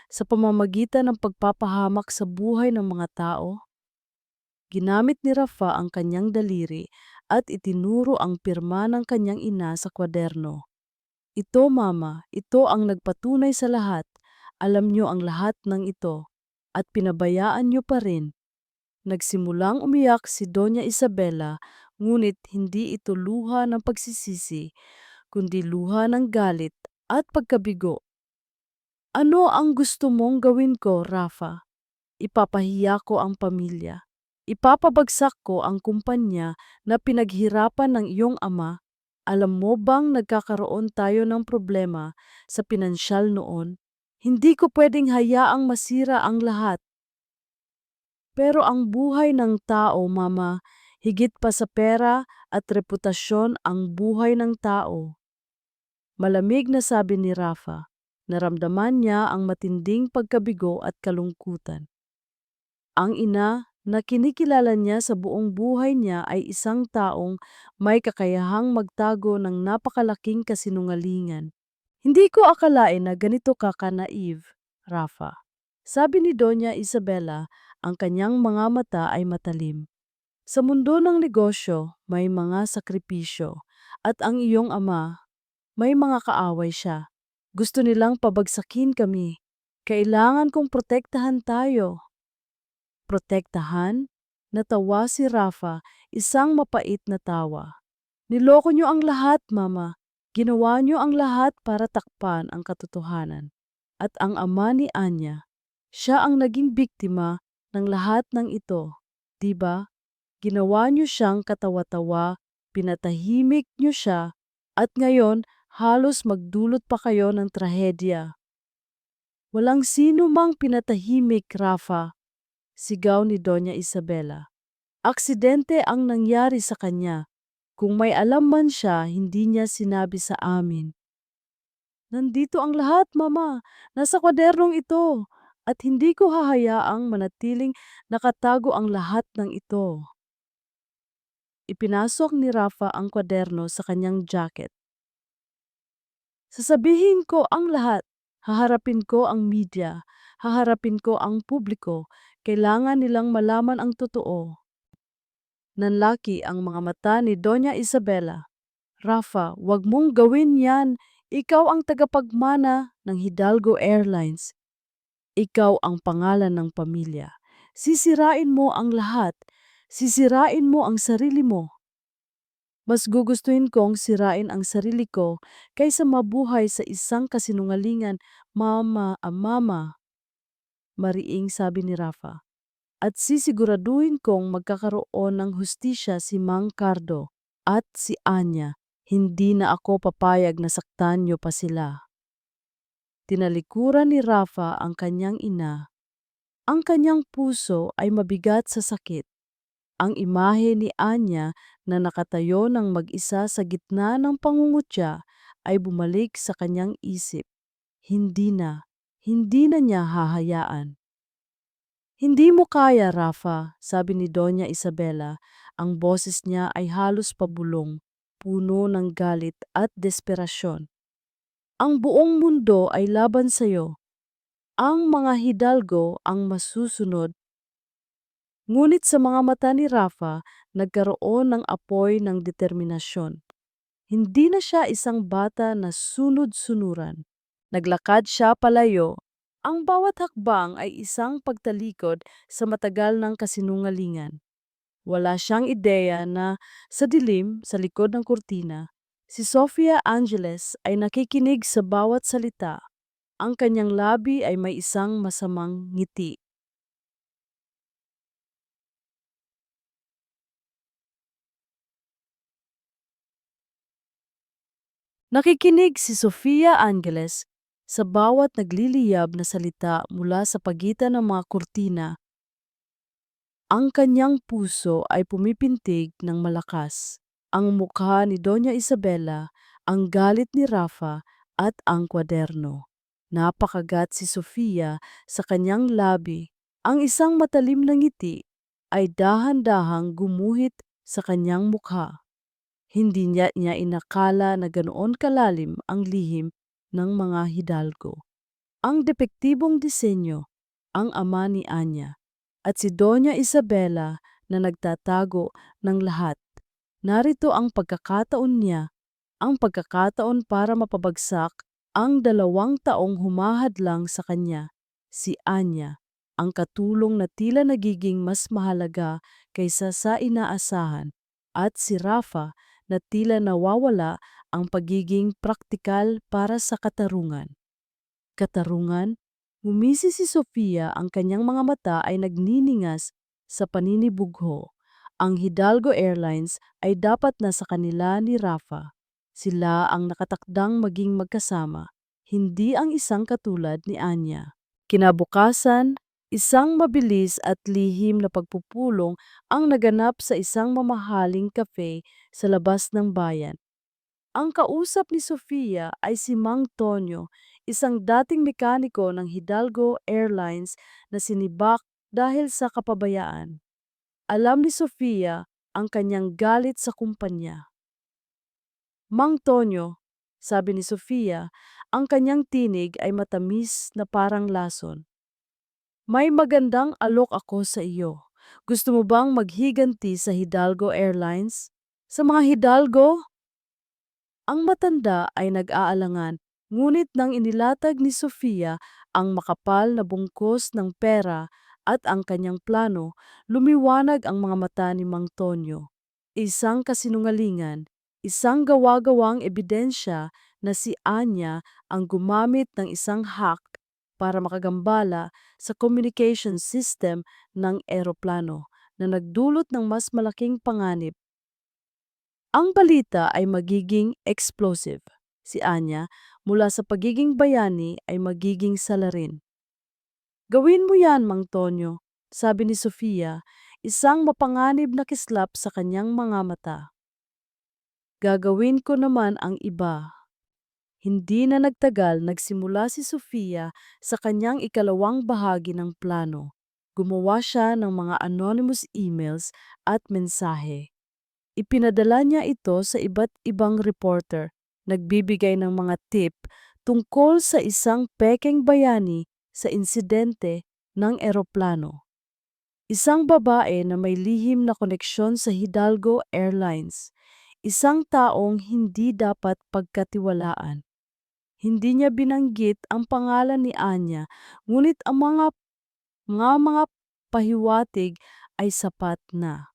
sa pamamagitan ng pagpapahamak sa buhay ng mga tao, ginamit ni Rafa ang kanyang daliri at itinuro ang pirma ng kanyang ina sa kwaderno. Ito, Mama, ito ang nagpatunay sa lahat. Alam niyo ang lahat ng ito at pinabayaan niyo pa rin. Nagsimulang umiyak si Doña Isabela, ngunit hindi ito luha ng pagsisisi, kundi luha ng galit at pagkabigo. Ano ang gusto mong gawin ko, Rafa? Ipapahiya ko ang pamilya. Ipapabagsak ko ang kumpanya na pinaghirapan ng iyong ama. Alam mo bang nagkakaroon tayo ng problema sa pinansyal noon? Hindi ko pwedeng hayaang masira ang lahat. Pero ang buhay ng tao, Mama, higit pa sa pera at reputasyon ang buhay ng tao. Malamig na sabi ni Rafa. Naramdaman niya ang matinding pagkabigo at kalungkutan. Ang ina na kinikilala niya sa buong buhay niya ay isang taong may kakayahang magtago ng napakalaking kasinungalingan. Hindi ko akalain na ganito ka ka-naive, Rafa. Sabi ni Doña Isabela, ang kanyang mga mata ay matalim. Sa mundo ng negosyo, may mga sakripisyo, at ang iyong ama, may mga kaaway siya. Gusto nilang pabagsakin kami. Kailangan kong protektahan tayo. Protektahan? Natawa si Rafa, isang mapait na tawa. Niloko niyo ang lahat, Mama. Ginawa niyo ang lahat para takpan ang katotohanan. At ang ama ni Anya, siya ang naging biktima ng lahat ng ito. Diba? Ginawa niyo siyang katawa-tawa, pinatahimik niyo siya, at ngayon halos magdulot pa kayo ng trahedya. Walang sino mang pinatahimik, Rafa, sigaw ni Doña Isabela. Aksidente ang nangyari sa kanya. Kung may alam man siya, hindi niya sinabi sa amin. Nandito ang lahat, Mama. Nasa kwadernong ito. At hindi ko hahayaang manatiling nakatago ang lahat ng ito. Ipinasok ni Rafa ang kwaderno sa kanyang jacket. Sasabihin ko ang lahat. Haharapin ko ang media. Haharapin ko ang publiko. Kailangan nilang malaman ang totoo. Nanlaki ang mga mata ni Doña Isabela. Rafa, wag mong gawin yan. Ikaw ang tagapagmana ng Hidalgo Airlines. Ikaw ang pangalan ng pamilya. Sisirain mo ang lahat. Sisirain mo ang sarili mo. Mas gugustuhin kong sirain ang sarili ko kaysa mabuhay sa isang kasinungalingan, Mama, mariing sabi ni Rafa. At sisiguraduhin kong magkakaroon ng hustisya si Mang Cardo at si Anya. Hindi na ako papayag na saktan niyo pa sila. Tinalikuran ni Rafa ang kanyang ina. Ang kanyang puso ay mabigat sa sakit. Ang imahe ni Anya na nakatayo ng mag-isa sa gitna ng pangungutya ay bumalik sa kanyang isip. Hindi na, hindi na niya hahayaan. Hindi mo kaya, Rafa, sabi ni Doña Isabela. Ang boses niya ay halos pabulong, puno ng galit at desperasyon. Ang buong mundo ay laban sa'yo. Ang mga hidalgo ang masusunod. Ngunit sa mga mata ni Rafa, nagkaroon ng apoy ng determinasyon. Hindi na siya isang bata na sunod-sunuran. Naglakad siya palayo. Ang bawat hakbang ay isang pagtalikod sa matagal ng kasinungalingan. Wala siyang ideya na sa dilim, sa likod ng kurtina, si Sofia Angeles ay nakikinig sa bawat salita. Ang kanyang labi ay may isang masamang ngiti. Nakikinig si Sofia Angeles sa bawat nagliliyab na salita mula sa pagitan ng mga kurtina. Ang kanyang puso ay pumipintig ng malakas. Ang mukha ni Doña Isabela, ang galit ni Rafa at ang kwaderno. Napakagat si Sofia sa kanyang labi. Ang isang matalim na ngiti ay dahan-dahang gumuhit sa kanyang mukha. Hindi niya inakala na ganoon kalalim ang lihim ng mga hidalgo. Ang depektibong disenyo, ang ama ni Anya, at si Doña Isabela na nagtatago ng lahat. Narito ang pagkakataon niya, ang pagkakataon para mapabagsak ang 2 taong humahadlang sa kanya, si Anya, ang katulong na tila nagiging mas mahalaga kaysa sa inaasahan, at si Rafa na tila nawawala ang pagiging praktikal para sa katarungan. Katarungan, ngumisi si Sofia, ang kanyang mga mata ay nagniningas sa paninibugho. Ang Hidalgo Airlines ay dapat na sa kanila ni Rafa. Sila ang nakatakdang maging magkasama, hindi ang isang katulad ni Anya. Kinabukasan, isang mabilis at lihim na pagpupulong ang naganap sa isang mamahaling cafe sa labas ng bayan. Ang kausap ni Sofia ay si Mang Tonyo, isang dating mekaniko ng Hidalgo Airlines na sinibak dahil sa kapabayaan. Alam ni Sofia ang kanyang galit sa kumpanya. Mang Tonyo, sabi ni Sofia, ang kanyang tinig ay matamis na parang lason. May magandang alok ako sa iyo. Gusto mo bang maghiganti sa Hidalgo Airlines? Sa mga Hidalgo? Ang matanda ay nag-aalangan, ngunit nang inilatag ni Sofia ang makapal na bungkos ng pera at ang kanyang plano, lumiwanag ang mga mata ni Mang Tonyo. Isang kasinungalingan, isang gawa-gawang ebidensya na si Anya ang gumamit ng isang hack para makagambala sa communication system ng eroplano na nagdulot ng mas malaking panganib. Ang balita ay magiging explosive. Si Anya, mula sa pagiging bayani ay magiging salarin. Gawin mo yan, Mang Tonyo, sabi ni Sofia, isang mapanganib na kislap sa kanyang mga mata. Gagawin ko naman ang iba. Hindi na nagtagal, nagsimula si Sofia sa kanyang ikalawang bahagi ng plano. Gumawa siya ng mga anonymous emails at mensahe. Ipinadala niya ito sa iba't ibang reporter, nagbibigay ng mga tip tungkol sa isang pekeng bayani sa insidente ng eroplano. Isang babae na may lihim na koneksyon sa Hidalgo Airlines, isang taong hindi dapat pagkatiwalaan. Hindi niya binanggit ang pangalan ni Anya, ngunit ang mga pahiwatig ay sapat na.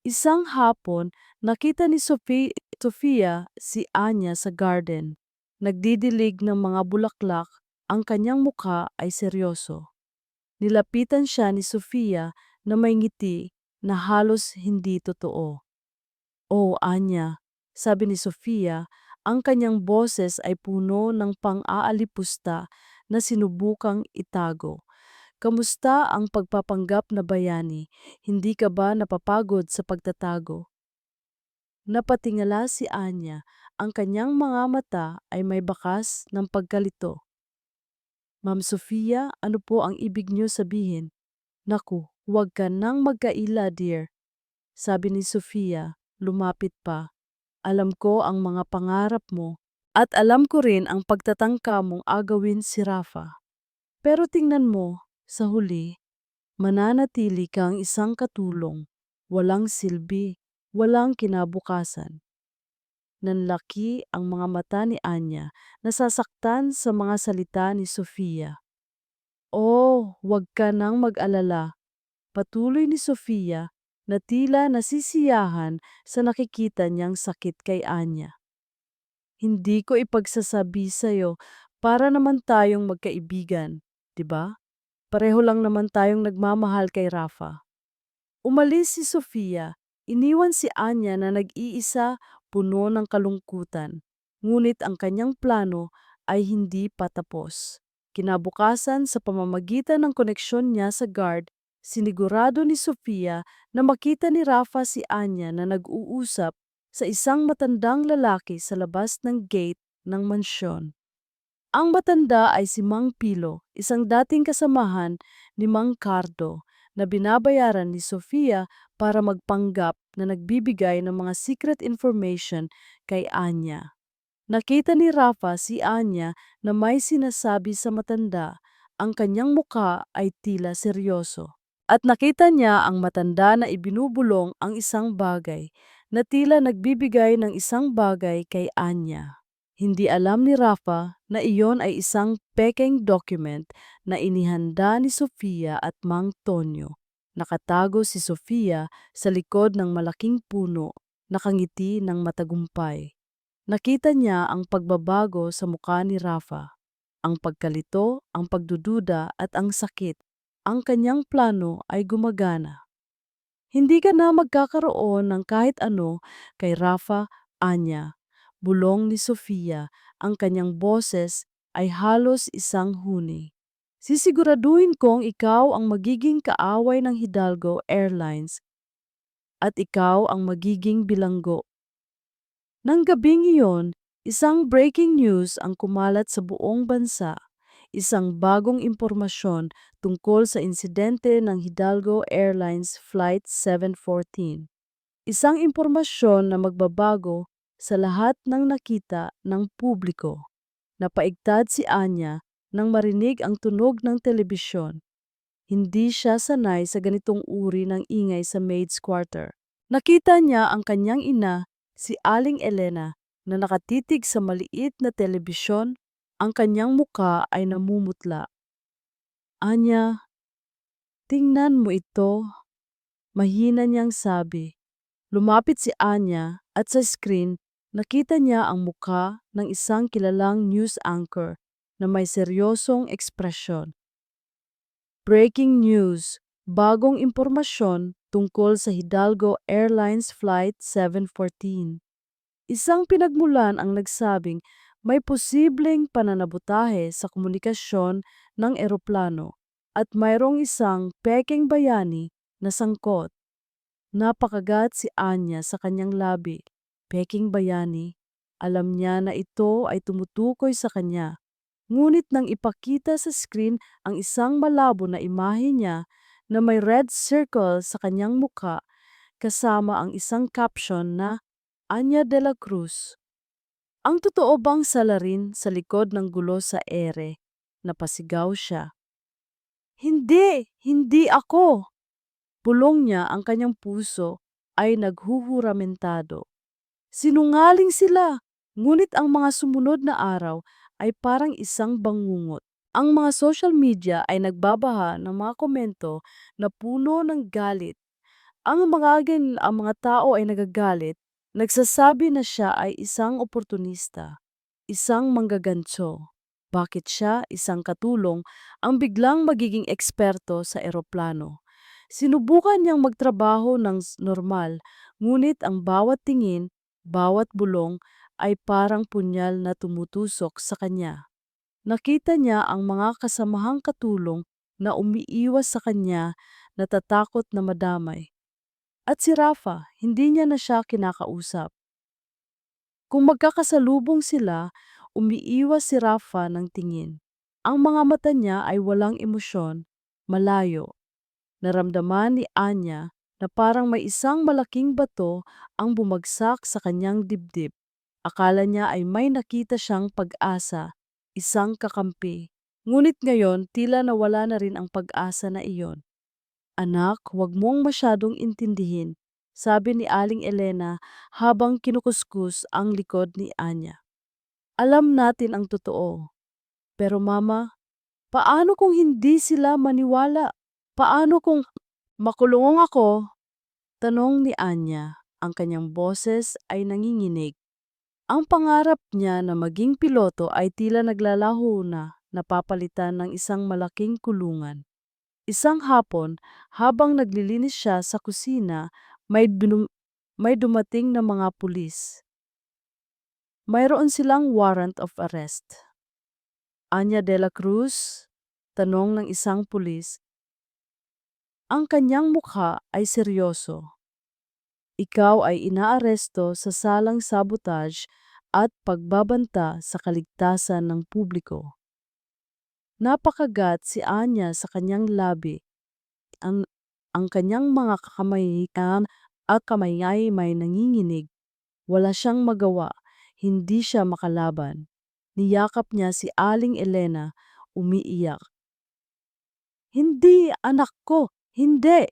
Isang hapon, nakita ni Sofia si Anya sa garden. Nagdidilig ng mga bulaklak, ang kanyang mukha ay seryoso. Nilapitan siya ni Sofia na may ngiti na halos hindi totoo. "Oh, Anya," sabi ni Sofia, ang kanyang boses ay puno ng pang-aalipusta na sinubukang itago. "Kamusta ang pagpapanggap na bayani? Hindi ka ba napapagod sa pagtatago?" Napatingala si Anya, ang kanyang mga mata ay may bakas ng pagkalito. "Ma'am Sofia, ano po ang ibig niyo sabihin?" "Naku, huwag ka nang magkaila, dear," sabi ni Sofia, lumapit pa. "Alam ko ang mga pangarap mo at alam ko rin ang pagtatangka mong agawin si Rafa. Pero tingnan mo, sa huli, mananatili kang isang katulong, walang silbi, walang kinabukasan." Nanlaki ang mga mata ni Anya, nasasaktan sa mga salita ni Sofia. "Oh, huwag ka nang mag-alala," patuloy ni Sofia na tila nasisiyahan sa nakikita niyang sakit kay Anya. "Hindi ko ipagsasabi sa'yo para naman tayong magkaibigan, 'di ba? Pareho lang naman tayong nagmamahal kay Rafa." Umalis si Sofia, iniwan si Anya na nag-iisa, puno ng kalungkutan. Ngunit ang kanyang plano ay hindi pa tapos. Kinabukasan, sa pamamagitan ng koneksyon niya sa guard, sinigurado ni Sofia na makita ni Rafa si Anya na nag-uusap sa isang matandang lalaki sa labas ng gate ng mansyon. Ang matanda ay si Mang Pilo, isang dating kasamahan ni Mang Cardo na binabayaran ni Sofia para magpanggap na nagbibigay ng mga secret information kay Anya. Nakita ni Rafa si Anya na may sinasabi sa matanda, ang kanyang mukha ay tila seryoso. At nakita niya ang matanda na ibinubulong ang isang bagay, na tila nagbibigay ng isang bagay kay Anya. Hindi alam ni Rafa na iyon ay isang pekeng document na inihanda ni Sofia at Mang Tonyo. Nakatago si Sofia sa likod ng malaking puno, nakangiti ng matagumpay. Nakita niya ang pagbabago sa mukha ni Rafa, ang pagkalito, ang pagdududa at ang sakit. Ang kanyang plano ay gumagana. "Hindi ka na magkakaroon ng kahit ano kay Rafa, Anya," bulong ni Sofia, ang kanyang boses ay halos isang huni. "Sisiguraduhin kong ikaw ang magiging kaaway ng Hidalgo Airlines at ikaw ang magiging bilanggo." Nang gabing iyon, isang breaking news ang kumalat sa buong bansa. Isang bagong impormasyon tungkol sa insidente ng Hidalgo Airlines Flight 714. Isang impormasyon na magbabago sa lahat ng nakita ng publiko. Napaigtad si Anya nang marinig ang tunog ng telebisyon. Hindi siya sanay sa ganitong uri ng ingay sa maid's quarter. Nakita niya ang kanyang ina, si Aling Elena, na nakatitig sa maliit na telebisyon. Ang kanyang muka ay namumutla. "Anya, tingnan mo ito," mahina niyang sabi. Lumapit si Anya at sa screen, nakita niya ang mukha ng isang kilalang news anchor na may seryosong ekspresyon. Breaking news, bagong impormasyon tungkol sa Hidalgo Airlines Flight 714. Isang pinagmulan ang nagsabing may posibleng pananabotahe sa komunikasyon ng eroplano at mayroong isang pekeng bayani na sangkot. Napakagat si Anya sa kanyang labi. Peking bayani. Alam niya na ito ay tumutukoy sa kanya. Ngunit nang ipakita sa screen ang isang malabo na imahe niya na may red circle sa kanyang mukha kasama ang isang caption na Anya de la Cruz. Ang totoo bang salarin sa likod ng gulo sa ere? Napasigaw siya. "Hindi! Hindi ako!" Bulong niya, ang kanyang puso ay naghuhuramentado. Sinungaling sila, ngunit ang mga sumunod na araw ay parang isang bangungot. Ang mga social media ay nagbabaha ng mga komento na puno ng galit Ang mga tao ay nagagalit, nagsasabi na siya ay isang oportunista, isang manggagantso. Bakit siya, isang katulong, ang biglang magiging eksperto sa eroplano? Sinubukan niyang magtrabaho ng normal, ngunit ang bawat tingin, bawat bulong ay parang punyal na tumutusok sa kanya. Nakita niya ang mga kasamahang katulong na umiiwas sa kanya, natatakot na madamay. At si Rafa, hindi niya na siya kinakausap. Kung magkakasalubong sila, umiiwas si Rafa ng tingin. Ang mga mata niya ay walang emosyon, malayo. Naramdaman ni Anya na parang may isang malaking bato ang bumagsak sa kanyang dibdib. Akala niya ay may nakita siyang pag-asa, isang kakampi. Ngunit ngayon, tila nawala na rin ang pag-asa na iyon. Anak, huwag mong masyadong intindihin, sabi ni Aling Elena habang kinukuskus ang likod ni Anya. Alam natin ang totoo. Pero mama, paano kung hindi sila maniwala? Paano kung makulong ako? Tanong ni Anya. Ang kanyang boses ay nanginginig. Ang pangarap niya na maging piloto ay tila naglalaho na, napapalitan ng isang malaking kulungan. Isang hapon, habang naglilinis siya sa kusina, may dumating na mga pulis. Mayroon silang warrant of arrest. Anya de la Cruz, tanong ng isang pulis, ang kanyang mukha ay seryoso. Ikaw ay inaaresto sa salang sabotage at pagbabanta sa kaligtasan ng publiko. Napakagat si Anya sa kanyang labi. Ang, ang kanyang mga kamay ay may nanginginig. Wala siyang magawa, hindi siya makalaban. Niyakap niya si Aling Elena, umiiyak. Hindi, anak ko, hindi!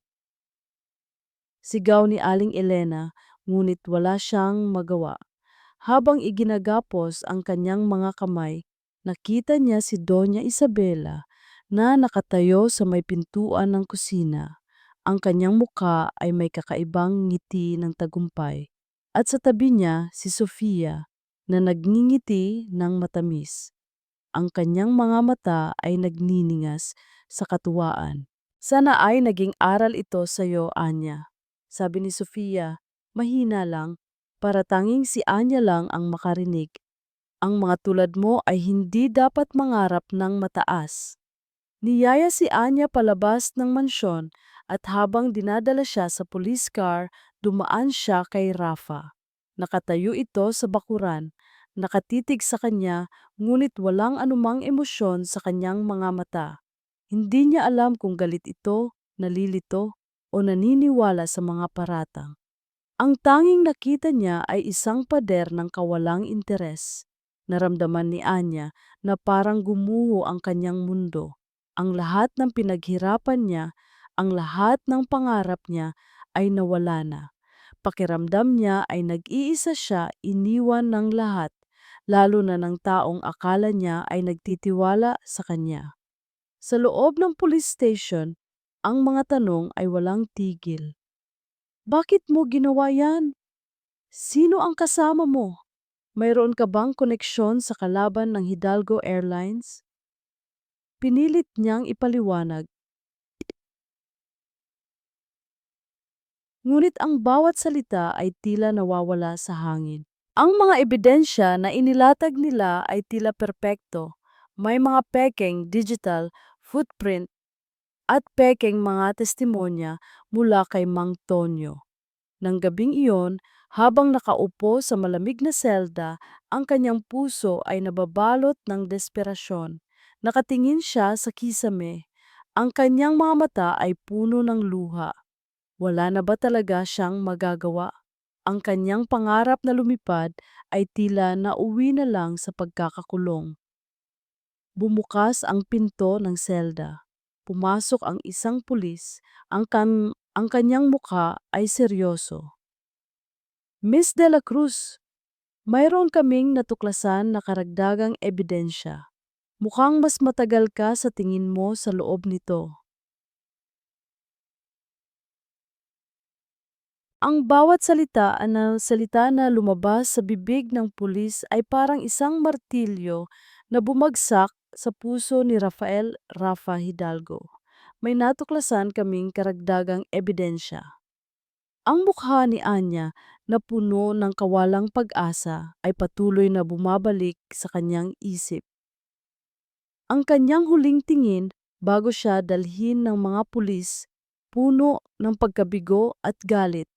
Sigaw ni Aling Elena, ngunit wala siyang magawa. Habang iginagapos ang kanyang mga kamay, nakita niya si Doña Isabela na nakatayo sa may pintuan ng kusina. Ang kanyang mukha ay may kakaibang ngiti ng tagumpay. At sa tabi niya si Sofia na nagngingiti ng matamis. Ang kanyang mga mata ay nagniningas sa katuwaan. Sana ay naging aral ito sa iyo, Anya. Sabi ni Sofia, mahina lang, para tanging si Anya lang ang makarinig. Ang mga tulad mo ay hindi dapat mangarap ng mataas. Niyaya si Anya palabas ng mansyon at habang dinadala siya sa police car, dumaan siya kay Rafa. Nakatayo ito sa bakuran, nakatitig sa kanya, ngunit walang anumang emosyon sa kanyang mga mata. Hindi niya alam kung galit ito, nalilito, o naniniwala sa mga paratang. Ang tanging nakita niya ay isang pader ng kawalang interes. Naramdaman ni Anya na parang gumuho ang kanyang mundo. Ang lahat ng pinaghirapan niya, ang lahat ng pangarap niya ay nawala na. Pakiramdam niya ay nag-iisa siya, iniwan ng lahat, lalo na ng taong akala niya ay nagtitiwala sa kanya. Sa loob ng police station, ang mga tanong ay walang tigil. Bakit mo ginawa yan? Sino ang kasama mo? Mayroon ka bang koneksyon sa kalaban ng Hidalgo Airlines? Pinilit niyang ipaliwanag. Ngunit ang bawat salita ay tila nawawala sa hangin. Ang mga ebidensya na inilatag nila ay tila perpekto. May mga pekeng digital, footprint, at pekeng mga testimonya mula kay Mang Tonyo. Nang gabing iyon, habang nakaupo sa malamig na selda, ang kanyang puso ay nababalot ng desperasyon. Nakatingin siya sa kisame. Ang kanyang mga mata ay puno ng luha. Wala na ba talaga siyang magagawa? Ang kanyang pangarap na lumipad ay tila nauwi na lang sa pagkakakulong. Bumukas ang pinto ng selda. Pumasok ang isang pulis. Ang kanyang mukha ay seryoso. Miss De La Cruz, mayroon kaming natuklasan na karagdagang ebidensya. Mukhang mas matagal ka sa tingin mo sa loob nito. Ang bawat salita na lumabas sa bibig ng pulis ay parang isang martilyo na bumagsak sa puso ni Rafael Rafa Hidalgo. May natuklasan kaming karagdagang ebidensya. Ang mukha ni Anya na puno ng kawalang pag-asa ay patuloy na bumabalik sa kanyang isip. Ang kanyang huling tingin bago siya dalhin ng mga pulis, puno ng pagkabigo at galit.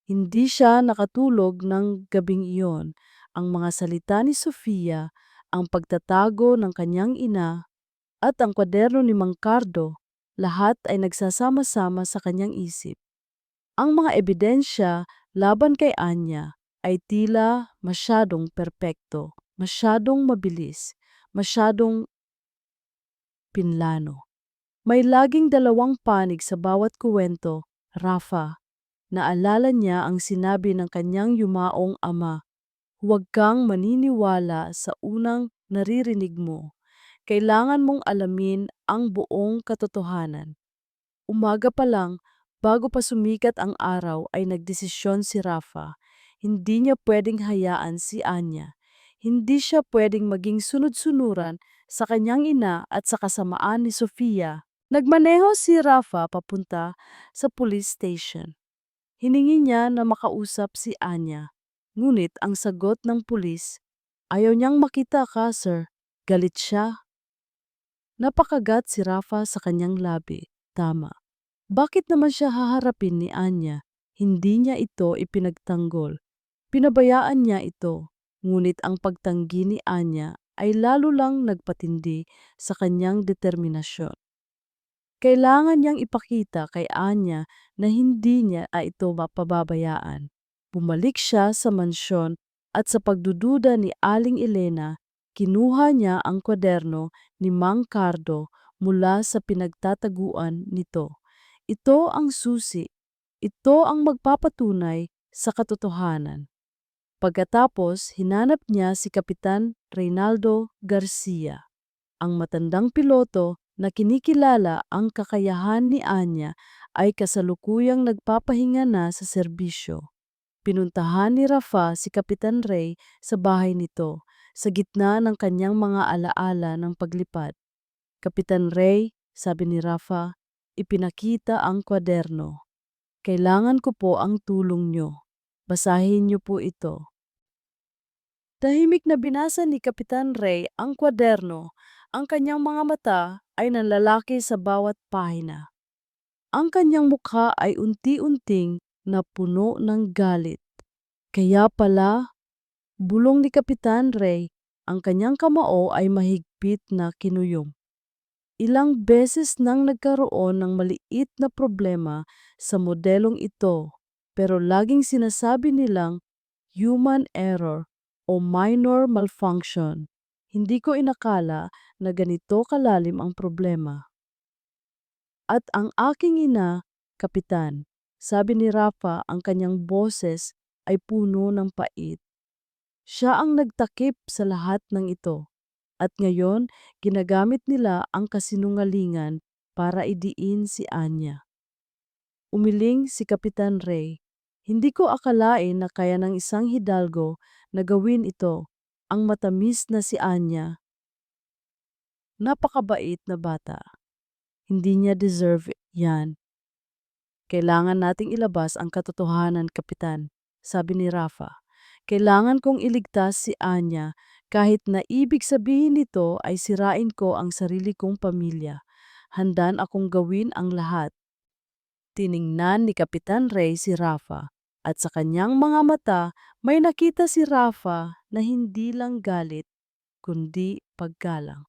Hindi siya nakatulog ng gabing iyon. Ang mga salita ni Sofia, ang pagtatago ng kanyang ina, at ang kwaderno ni Mang Cardo, lahat ay nagsasama-sama sa kanyang isip. Ang mga ebidensya laban kay Anya ay tila masyadong perpekto, masyadong mabilis, masyadong pinlano. May laging dalawang panig sa bawat kuwento, Rafa. Naalala niya ang sinabi ng kanyang yumaong ama, "Huwag kang maniniwala sa unang naririnig mo. Kailangan mong alamin ang buong katotohanan." Umaga pa lang, bago pa sumikat ang araw ay nagdesisyon si Rafa. Hindi niya pwedeng hayaan si Anya. Hindi siya pwedeng maging sunod-sunuran sa kanyang ina at sa kasamaan ni Sofia. Nagmaneho si Rafa papunta sa police station. Hiningi niya na makausap si Anya. Ngunit ang sagot ng pulis, "Ayaw niyang makita ka, sir." Galit siya. Napakagat si Rafa sa kanyang labi. Tama. Bakit naman siya haharapin ni Anya? Hindi niya ito ipinagtanggol. Pinabayaan niya ito. Ngunit ang pagtanggi ni Anya ay lalo lang nagpatindi sa kanyang determinasyon. Kailangan niyang ipakita kay Anya na hindi niya ito mapababayaan. Bumalik siya sa mansyon at sa pagdududa ni Aling Elena, kinuha niya ang kwaderno ni Mang Cardo mula sa pinagtataguan nito. Ito ang susi. Ito ang magpapatunay sa katotohanan. Pagkatapos, hinanap niya si Kapitan Reynaldo Garcia, ang matandang piloto na kinikilala ang kakayahan ni Anya ay kasalukuyang nagpapahinga na sa serbisyo. Pinuntahan ni Rafa si Kapitan Ray sa bahay nito, sa gitna ng kanyang mga alaala ng paglipad. "Kapitan Ray," sabi ni Rafa, "ipinakita ang kwaderno. Kailangan ko po ang tulong nyo. Basahin niyo po ito." Tahimik na binasa ni Kapitan Ray ang kwaderno. Ang kanyang mga mata ay nanlalaki sa bawat pahina. Ang kanyang mukha ay unti-unting napuno ng galit. Kaya pala, bulong ni Kapitan Ray, ang kanyang kamao ay mahigpit na kinuyom. Ilang beses nang nagkaroon ng maliit na problema sa modelong ito, pero laging sinasabi nilang human error o minor malfunction. Hindi ko inakala na ganito kalalim ang problema. At ang aking ina, Kapitan, sabi ni Rafa, ang kanyang boses ay puno ng pait. Siya ang nagtakip sa lahat ng ito. At ngayon, ginagamit nila ang kasinungalingan para idiin si Anya. Umiling si Kapitan Ray. Hindi ko akalain na kaya ng isang hidalgo na gawin ito. Ang matamis na si Anya. Napakabait na bata. Hindi niya deserve yan. Kailangan nating ilabas ang katotohanan, Kapitan, sabi ni Rafa. Kailangan kong iligtas si Anya kahit na ibig sabihin nito ay sirain ko ang sarili kong pamilya. Handaan akong gawin ang lahat. Tiningnan ni Kapitan Ray si Rafa at sa kanyang mga mata may nakita si Rafa na hindi lang galit kundi paggalang.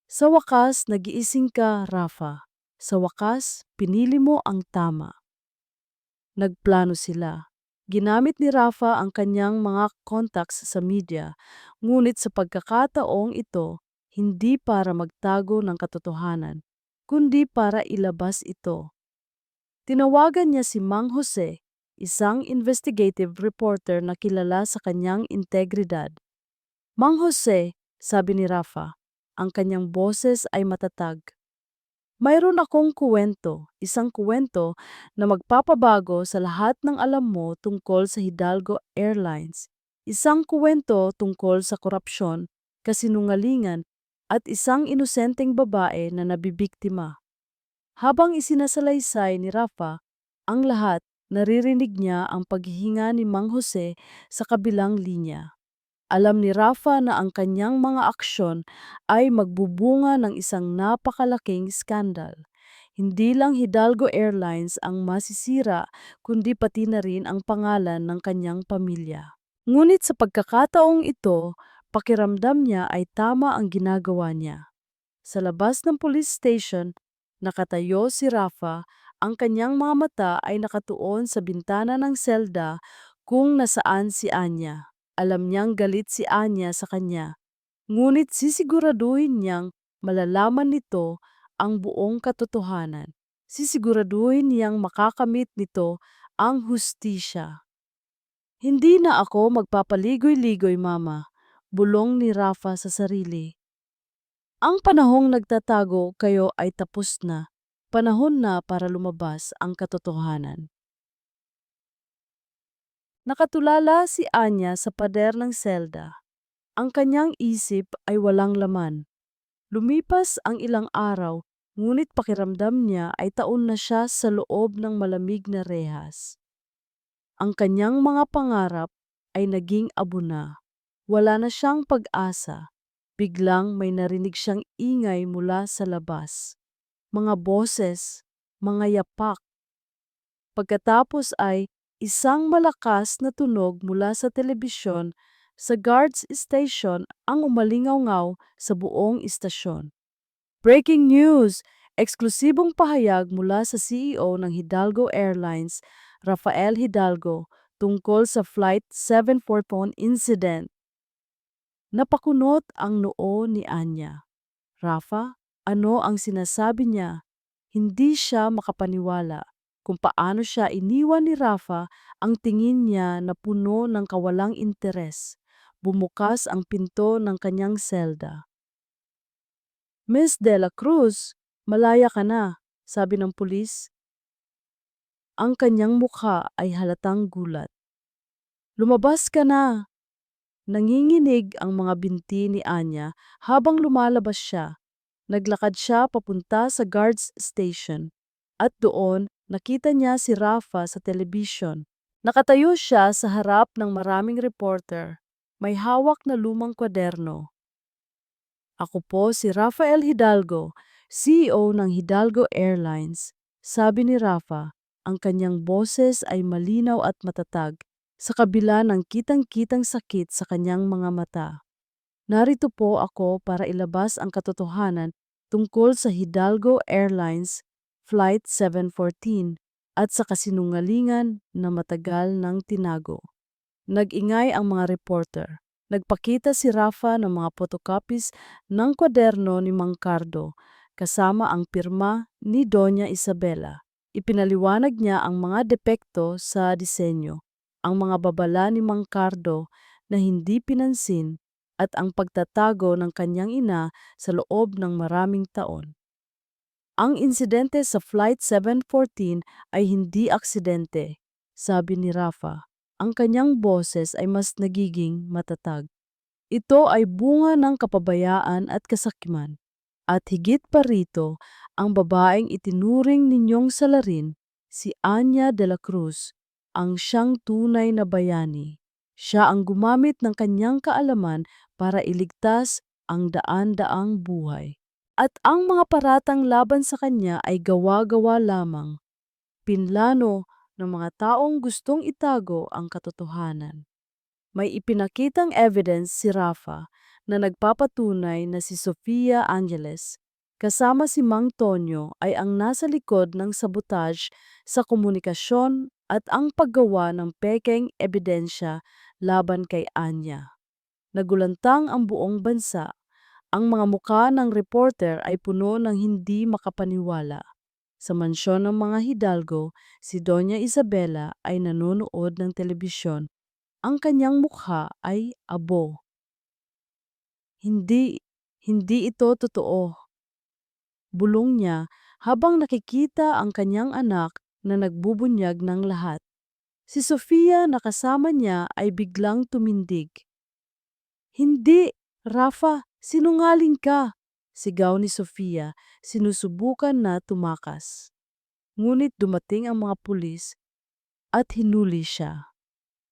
Sa wakas, nag-iising ka, Rafa. Sa wakas, pinili mo ang tama. Nagplano sila. Ginamit ni Rafa ang kanyang mga contacts sa media, ngunit sa pagkakataong ito, hindi para magtago ng katotohanan, kundi para ilabas ito. Tinawagan niya si Mang Jose, isang investigative reporter na kilala sa kanyang integridad. "Mang Jose," sabi ni Rafa, ang kanyang boses ay matatag. Mayroon akong isang kuwento na magpapabago sa lahat ng alam mo tungkol sa Hidalgo Airlines. Isang kuwento tungkol sa korupsyon, kasinungalingan, at isang inosenteng babae na nabibiktima. Habang isinasalaysay ni Rafa ang lahat, naririnig niya ang paghihinga ni Mang Jose sa kabilang linya. Alam ni Rafa na ang kanyang mga aksyon ay magbubunga ng isang napakalaking skandal. Hindi lang Hidalgo Airlines ang masisira, kundi pati na rin ang pangalan ng kanyang pamilya. Ngunit sa pagkakataong ito, pakiramdam niya ay tama ang ginagawa niya. Sa labas ng police station, nakatayo si Rafa, ang kanyang mga mata ay nakatuon sa bintana ng selda kung nasaan si Anya. Alam niyang galit si Anya sa kanya, ngunit sisiguraduhin niyang malalaman nito ang buong katotohanan. Sisiguraduhin niyang makakamit nito ang hustisya. Hindi na ako magpapaligoy-ligoy, Mama, bulong ni Rafa sa sarili. Ang panahong nagtatago kayo ay tapos na. Panahon na para lumabas ang katotohanan. Nakatulala si Anya sa pader ng selda. Ang kanyang isip ay walang laman. Lumipas ang ilang araw, ngunit pakiramdam niya ay taon na siya sa loob ng malamig na rehas. Ang kanyang mga pangarap ay naging abo na. Wala na siyang pag-asa. Biglang may narinig siyang ingay mula sa labas. Mga boses, mga yapak. Pagkatapos ay isang malakas na tunog mula sa telebisyon sa guards station ang umalingaw-ngaw sa buong istasyon. Breaking news! Eksklusibong pahayag mula sa CEO ng Hidalgo Airlines, Rafael Hidalgo, tungkol sa Flight 741 incident. Napakunot ang noo ni Anya. Rafa, ano ang sinasabi niya? Hindi siya makapaniwala kung paano siya iniwan ni Rafa. Ang tingin niya na puno ng kawalang interes. Bumukas ang pinto ng kanyang selda. Miss De La Cruz, malaya ka na, sabi ng pulis. Ang kanyang mukha ay halatang gulat. Lumabas ka na! Nanginginig ang mga binti ni Anya habang lumalabas siya. Naglakad siya papunta sa guards station at doon nakita niya si Rafa sa television. Nakatayo siya sa harap ng maraming reporter. May hawak na lumang kwaderno. Ako po si Rafael Hidalgo, CEO ng Hidalgo Airlines. Sabi ni Rafa, ang kanyang boses ay malinaw at matatag sa kabila ng kitang-kitang sakit sa kanyang mga mata. Narito po ako para ilabas ang katotohanan tungkol sa Hidalgo Airlines Flight 714 at sa kasinungalingan na matagal nang tinago. Nag-ingay ang mga reporter. Nagpakita si Rafa ng mga photocopies ng kwaderno ni Mang Cardo kasama ang pirma ni Doña Isabela. Ipinaliwanag niya ang mga depekto sa disenyo, ang mga babala ni Mang Cardo na hindi pinansin at ang pagtatago ng kanyang ina sa loob ng maraming taon. Ang insidente sa Flight 714 ay hindi aksidente, sabi ni Rafa. Ang kanyang boses ay mas nagiging matatag. Ito ay bunga ng kapabayaan at kasakiman. At higit pa rito, ang babaeng itinuring ninyong salarin, si Anya de la Cruz, ang siyang tunay na bayani. Siya ang gumamit ng kanyang kaalaman para iligtas ang daan-daang buhay. At ang mga paratang laban sa kanya ay gawa-gawa lamang. Pinlano ng mga taong gustong itago ang katotohanan. May ipinakitang evidence si Rafa na nagpapatunay na si Sofia Angeles kasama si Mang Tonyo ay ang nasa likod ng sabotage sa komunikasyon at ang paggawa ng pekeng ebidensya laban kay Anya. Nagulantang ang buong bansa. Ang mga mukha ng reporter ay puno ng hindi makapaniwala. Sa mansyon ng mga Hidalgo, si Doña Isabela ay nanonood ng telebisyon. Ang kanyang mukha ay abo. Hindi, hindi ito totoo. Bulong niya habang nakikita ang kanyang anak na nagbubunyag ng lahat. Si Sofia na kasama niya ay biglang tumindig. "Hindi, Rafa, sinungaling ka!" Sigaw ni Sofia, sinusubukan na tumakas. Ngunit dumating ang mga pulis at hinuli siya.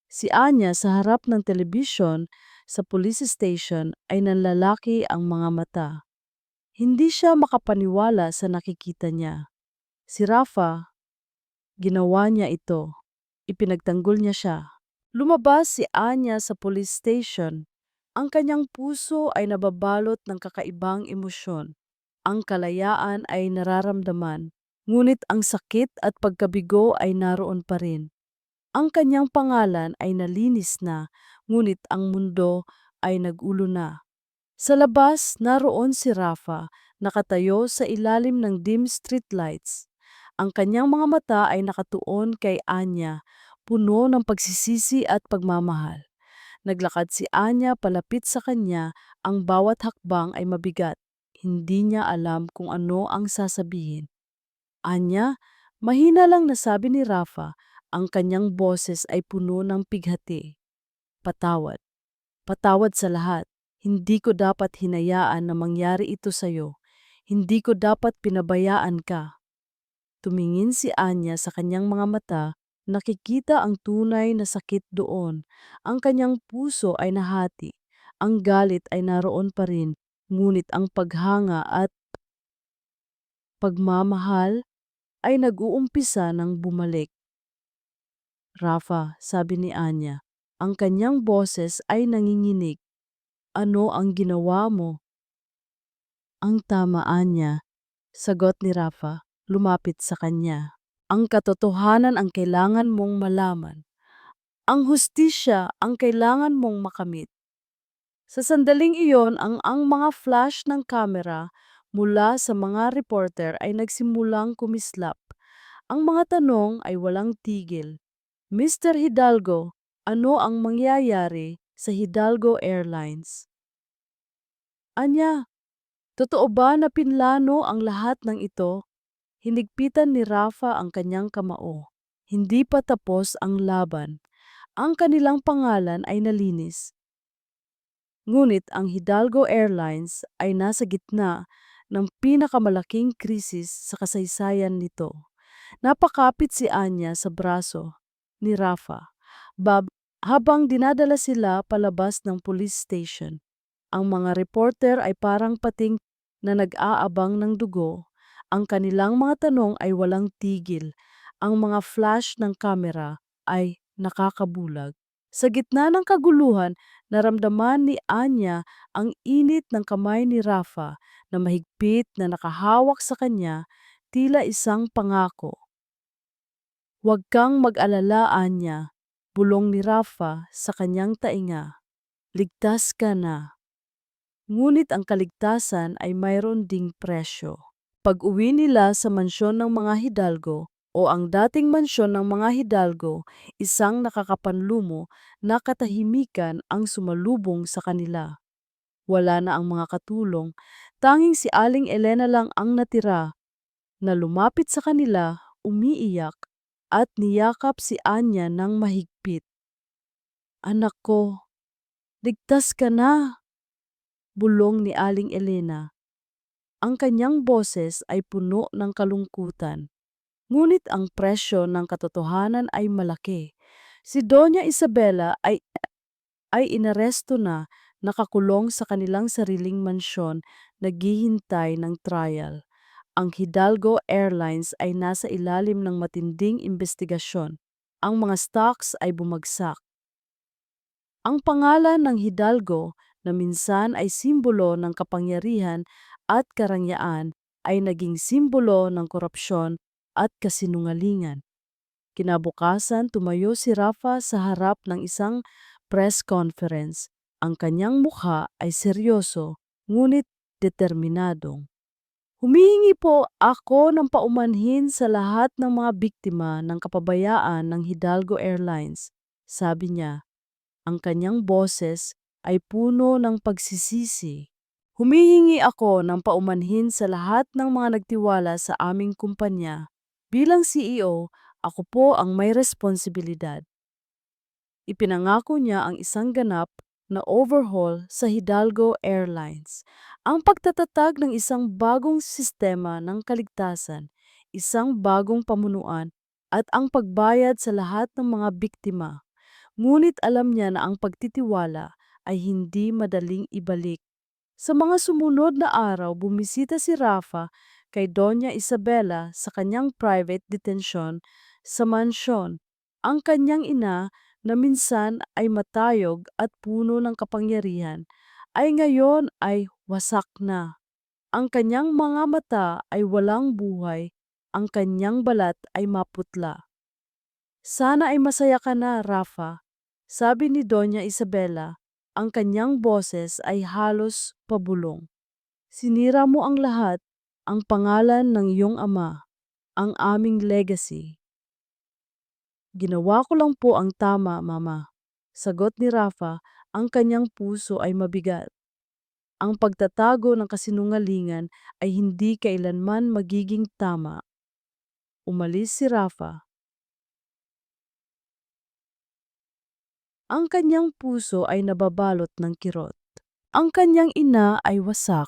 Si Anya sa harap ng telebisyon sa police station ay nanlalaki ang mga mata. Hindi siya makapaniwala sa nakikita niya. Si Rafa, ginawa niya ito. Ipinagtanggol niya siya. Lumabas si Anya sa police station. Ang kanyang puso ay nababalot ng kakaibang emosyon. Ang kalayaan ay nararamdaman, ngunit ang sakit at pagkabigo ay naroon pa rin. Ang kanyang pangalan ay nalinis na, ngunit ang mundo ay nag-ulo na. Sa labas, naroon si Rafa, nakatayo sa ilalim ng dim streetlights. Ang kanyang mga mata ay nakatuon kay Anya, puno ng pagsisisi at pagmamahal. Naglakad si Anya palapit sa kanya, ang bawat hakbang ay mabigat. Hindi niya alam kung ano ang sasabihin. Anya, mahina lang nasabi ni Rafa, ang kanyang boses ay puno ng pighati. Patawad. Patawad sa lahat. Hindi ko dapat hinayaan na mangyari ito sa'yo. Hindi ko dapat pinabayaan ka. Tumingin si Anya sa kanyang mga mata, nakikita ang tunay na sakit doon. Ang kanyang puso ay nahati. Ang galit ay naroon pa rin, ngunit ang paghanga at pagmamahal ay nag-uumpisa ng bumalik. Rafa, sabi ni Anya, ang kanyang boses ay nanginginig. Ano ang ginawa mo? Ang tama, Anya, sagot ni Rafa, lumapit sa kanya. Ang katotohanan ang kailangan mong malaman. Ang hustisya ang kailangan mong makamit. Sa sandaling iyon, ang mga flash ng kamera mula sa mga reporter ay nagsimulang kumislap. Ang mga tanong ay walang tigil. Mr. Hidalgo, ano ang mangyayari sa Hidalgo Airlines? Anya, totoo ba na pinlano ang lahat ng ito? Hinigpitan ni Rafa ang kanyang kamao. Hindi pa tapos ang laban. Ang kanilang pangalan ay nalinis. Ngunit ang Hidalgo Airlines ay nasa gitna ng pinakamalaking krisis sa kasaysayan nito. Napakapit si Anya sa braso ni Rafa. Habang dinadala sila palabas ng police station, ang mga reporter ay parang pating na nag-aabang ng dugo. Ang kanilang mga tanong ay walang tigil. Ang mga flash ng kamera ay nakakabulag. Sa gitna ng kaguluhan, naramdaman ni Anya ang init ng kamay ni Rafa na mahigpit na nakahawak sa kanya, tila isang pangako. "Huwag kang mag-alala, Anya," bulong ni Rafa sa kanyang tainga. "Ligtas ka na." Ngunit ang kaligtasan ay mayroon ding presyo. Pag-uwi nila sa mansyon ng mga Hidalgo o ang dating mansyon ng mga Hidalgo, isang nakakapanlumo na katahimikan ang sumalubong sa kanila. Wala na ang mga katulong, tanging si Aling Elena lang ang natira, na lumapit sa kanila, umiiyak, at niyakap si Anya ng mahigpit. "Anak ko, ligtas ka na," bulong ni Aling Elena. Ang kanyang boses ay puno ng kalungkutan. Ngunit ang presyo ng katotohanan ay malaki. Si Doña Isabela ay inaresto na, nakakulong sa kanilang sariling mansyon, naghihintay ng trial. Ang Hidalgo Airlines ay nasa ilalim ng matinding investigasyon. Ang mga stocks ay bumagsak. Ang pangalan ng Hidalgo na minsan ay simbolo ng kapangyarihan at karangyaan ay naging simbolo ng korupsyon at kasinungalingan. Kinabukasan, tumayo si Rafa sa harap ng isang press conference. Ang kanyang mukha ay seryoso, ngunit determinadong. "Humihingi po ako ng paumanhin sa lahat ng mga biktima ng kapabayaan ng Hidalgo Airlines," sabi niya. Ang kanyang boses ay puno ng pagsisisi. Humihingi ako ng paumanhin sa lahat ng mga nagtiwala sa aming kumpanya. Bilang CEO, ako po ang may responsibilidad. Ipinangako niya ang isang ganap na overhaul sa Hidalgo Airlines, ang pagtatatag ng isang bagong sistema ng kaligtasan, isang bagong pamunuan, at ang pagbayad sa lahat ng mga biktima. Ngunit alam niya na ang pagtitiwala ay hindi madaling ibalik. Sa mga sumunod na araw, bumisita si Rafa kay Doña Isabela sa kanyang private detention sa mansyon. Ang kanyang ina, na minsan ay matayog at puno ng kapangyarihan, ay ngayon ay wasak na. Ang kanyang mga mata ay walang buhay, ang kanyang balat ay maputla. Sana ay masaya ka na, Rafa, sabi ni Doña Isabela. Ang kanyang boses ay halos pabulong. Sinira mo ang lahat, ang pangalan ng iyong ama, ang aming legacy. Ginawa ko lang po ang tama, Mama. Sagot ni Rafa, ang kanyang puso ay mabigat. Ang pagtatago ng kasinungalingan ay hindi kailanman magiging tama. Umalis si Rafa. Ang kanyang puso ay nababalot ng kirot. Ang kanyang ina ay wasak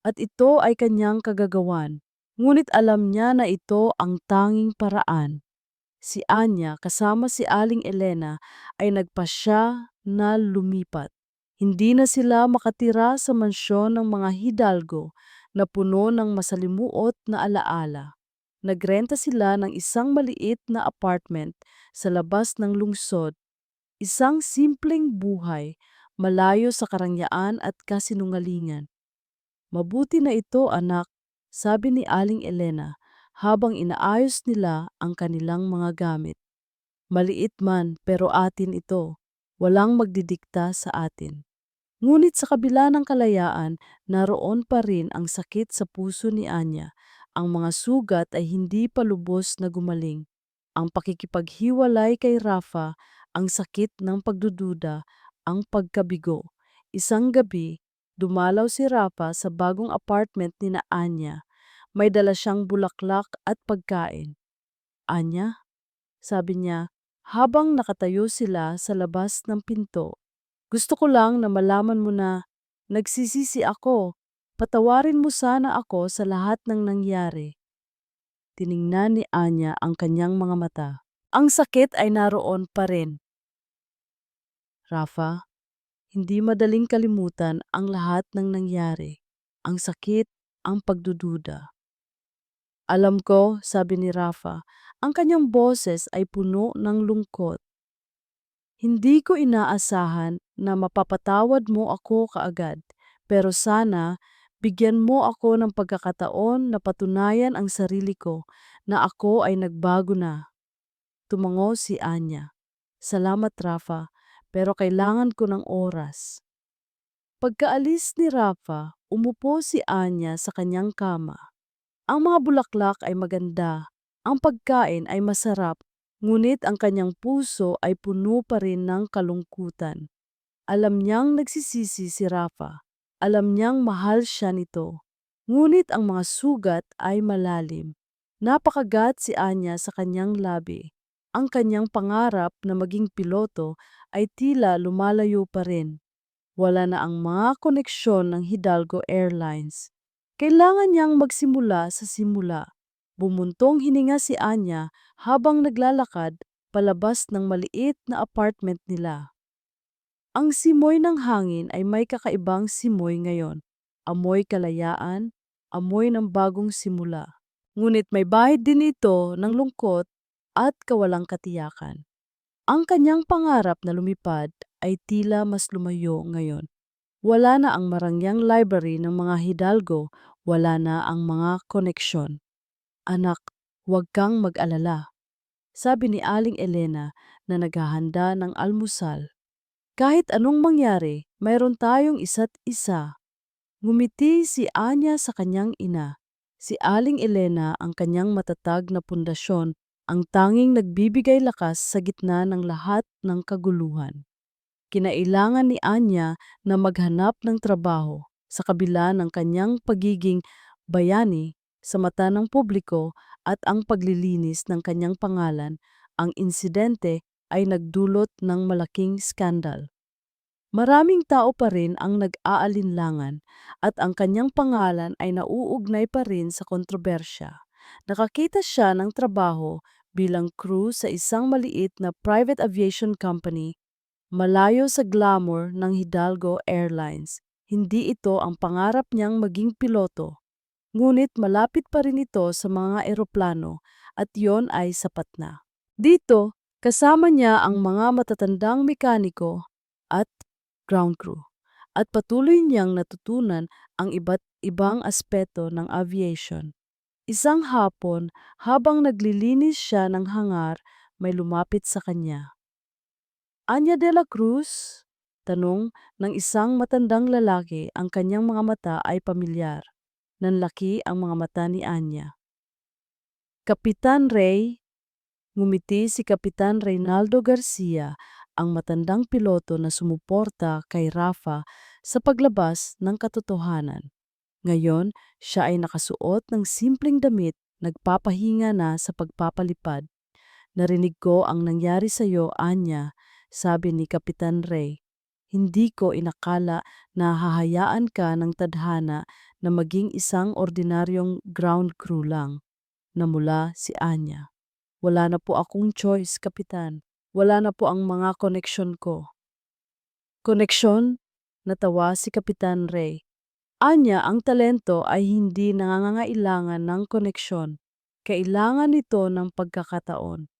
at ito ay kanyang kagagawan. Ngunit alam niya na ito ang tanging paraan. Si Anya kasama si Aling Elena ay nagpasya na lumipat. Hindi na sila makatira sa mansyon ng mga Hidalgo na puno ng masalimuot na alaala. Nagrenta sila ng isang maliit na apartment sa labas ng lungsod, isang simpleng buhay, malayo sa karangyaan at kasinungalingan. Mabuti na ito, anak, sabi ni Aling Elena habang inaayos nila ang kanilang mga gamit. Maliit man pero atin ito, walang magdidikta sa atin. Ngunit sa kabila ng kalayaan, naroon pa rin ang sakit sa puso ni Anya. Ang mga sugat ay hindi pa lubos na gumaling. Ang pakikipaghiwalay kay Rafa, ang sakit ng pagdududa, ang pagkabigo. Isang gabi, dumalaw si Rafa sa bagong apartment ni na Anya. May dala siyang bulaklak at pagkain. Anya, sabi niya, habang nakatayo sila sa labas ng pinto. Gusto ko lang na malaman mo na nagsisisi ako. Patawarin mo sana ako sa lahat ng nangyari. Tiningnan ni Anya ang kanyang mga mata. Ang sakit ay naroon pa rin. Rafa, hindi madaling kalimutan ang lahat ng nangyari. Ang sakit, ang pagdududa. Alam ko, sabi ni Rafa, ang kanyang boses ay puno ng lungkot. Hindi ko inaasahan na mapapatawad mo ako kaagad, pero sana bigyan mo ako ng pagkakataon na patunayan ang sarili ko na ako ay nagbago na. Tumango si Anya. Salamat, Rafa, pero kailangan ko ng oras. Pagkaalis ni Rafa, umupo si Anya sa kanyang kama. Ang mga bulaklak ay maganda, ang pagkain ay masarap, ngunit ang kanyang puso ay puno pa rin ng kalungkutan. Alam niyang nagsisisi si Rafa. Alam niyang mahal siya nito. Ngunit ang mga sugat ay malalim. Napakagat si Anya sa kanyang labi. Ang kanyang pangarap na maging piloto ay tila lumalayo pa rin. Wala na ang mga koneksyon ng Hidalgo Airlines. Kailangan niyang magsimula sa simula. Bumuntong hininga si Anya habang naglalakad palabas ng maliit na apartment nila. Ang simoy ng hangin ay may kakaibang simoy ngayon. Amoy kalayaan, amoy ng bagong simula. Ngunit may bahid din ito ng lungkot at kawalang katiyakan. Ang kanyang pangarap na lumipad ay tila mas lumayo ngayon. Wala na ang marangyang library ng mga Hidalgo, wala na ang mga koneksyon. Anak, huwag kang mag-alala, sabi ni Aling Elena na naghahanda ng almusal. Kahit anong mangyari, mayroon tayong isa't isa. Ngumiti si Anya sa kanyang ina. Si Aling Elena ang kanyang matatag na pundasyon, ang tanging nagbibigay lakas sa gitna ng lahat ng kaguluhan. Kinailangan ni Anya na maghanap ng trabaho sa kabila ng kanyang pagiging bayani sa mata ng publiko at ang paglilinis ng kanyang pangalan. Ang insidente ay nagdulot ng malaking skandal. Maraming tao pa rin ang nag-aalinlangan at ang kanyang pangalan ay nauugnay pa rin sa kontrobersya. Nakakita siya ng trabaho bilang crew sa isang maliit na private aviation company malayo sa glamour ng Hidalgo Airlines. Hindi ito ang pangarap niyang maging piloto, ngunit malapit pa rin ito sa mga eroplano at yon ay sapat na. Dito, kasama niya ang mga matatandang mekaniko at ground crew at patuloy niyang natutunan ang iba't ibang aspeto ng aviation. Isang hapon, habang naglilinis siya ng hangar, may lumapit sa kanya. Anya de la Cruz? Tanong ng isang matandang lalaki. Ang kanyang mga mata ay pamilyar. Nanlaki ang mga mata ni Anya. Kapitan Ray, ngumiti si Kapitan Reynaldo Garcia, ang matandang piloto na sumuporta kay Rafa sa paglabas ng katotohanan. Ngayon, siya ay nakasuot ng simpleng damit, nagpapahinga na sa pagpapalipad. Narinig ko ang nangyari sa iyo, Anya, sabi ni Kapitan Ray. Hindi ko inakala na hahayaan ka ng tadhana na maging isang ordinaryong ground crew lang. Namula si Anya. Wala na po akong choice, Kapitan. Wala na po ang mga koneksyon ko. Koneksyon? Natawa si Kapitan Ray. Anya, ang talento ay hindi nangangailangan ng koneksyon. Kailangan nito ng pagkakataon.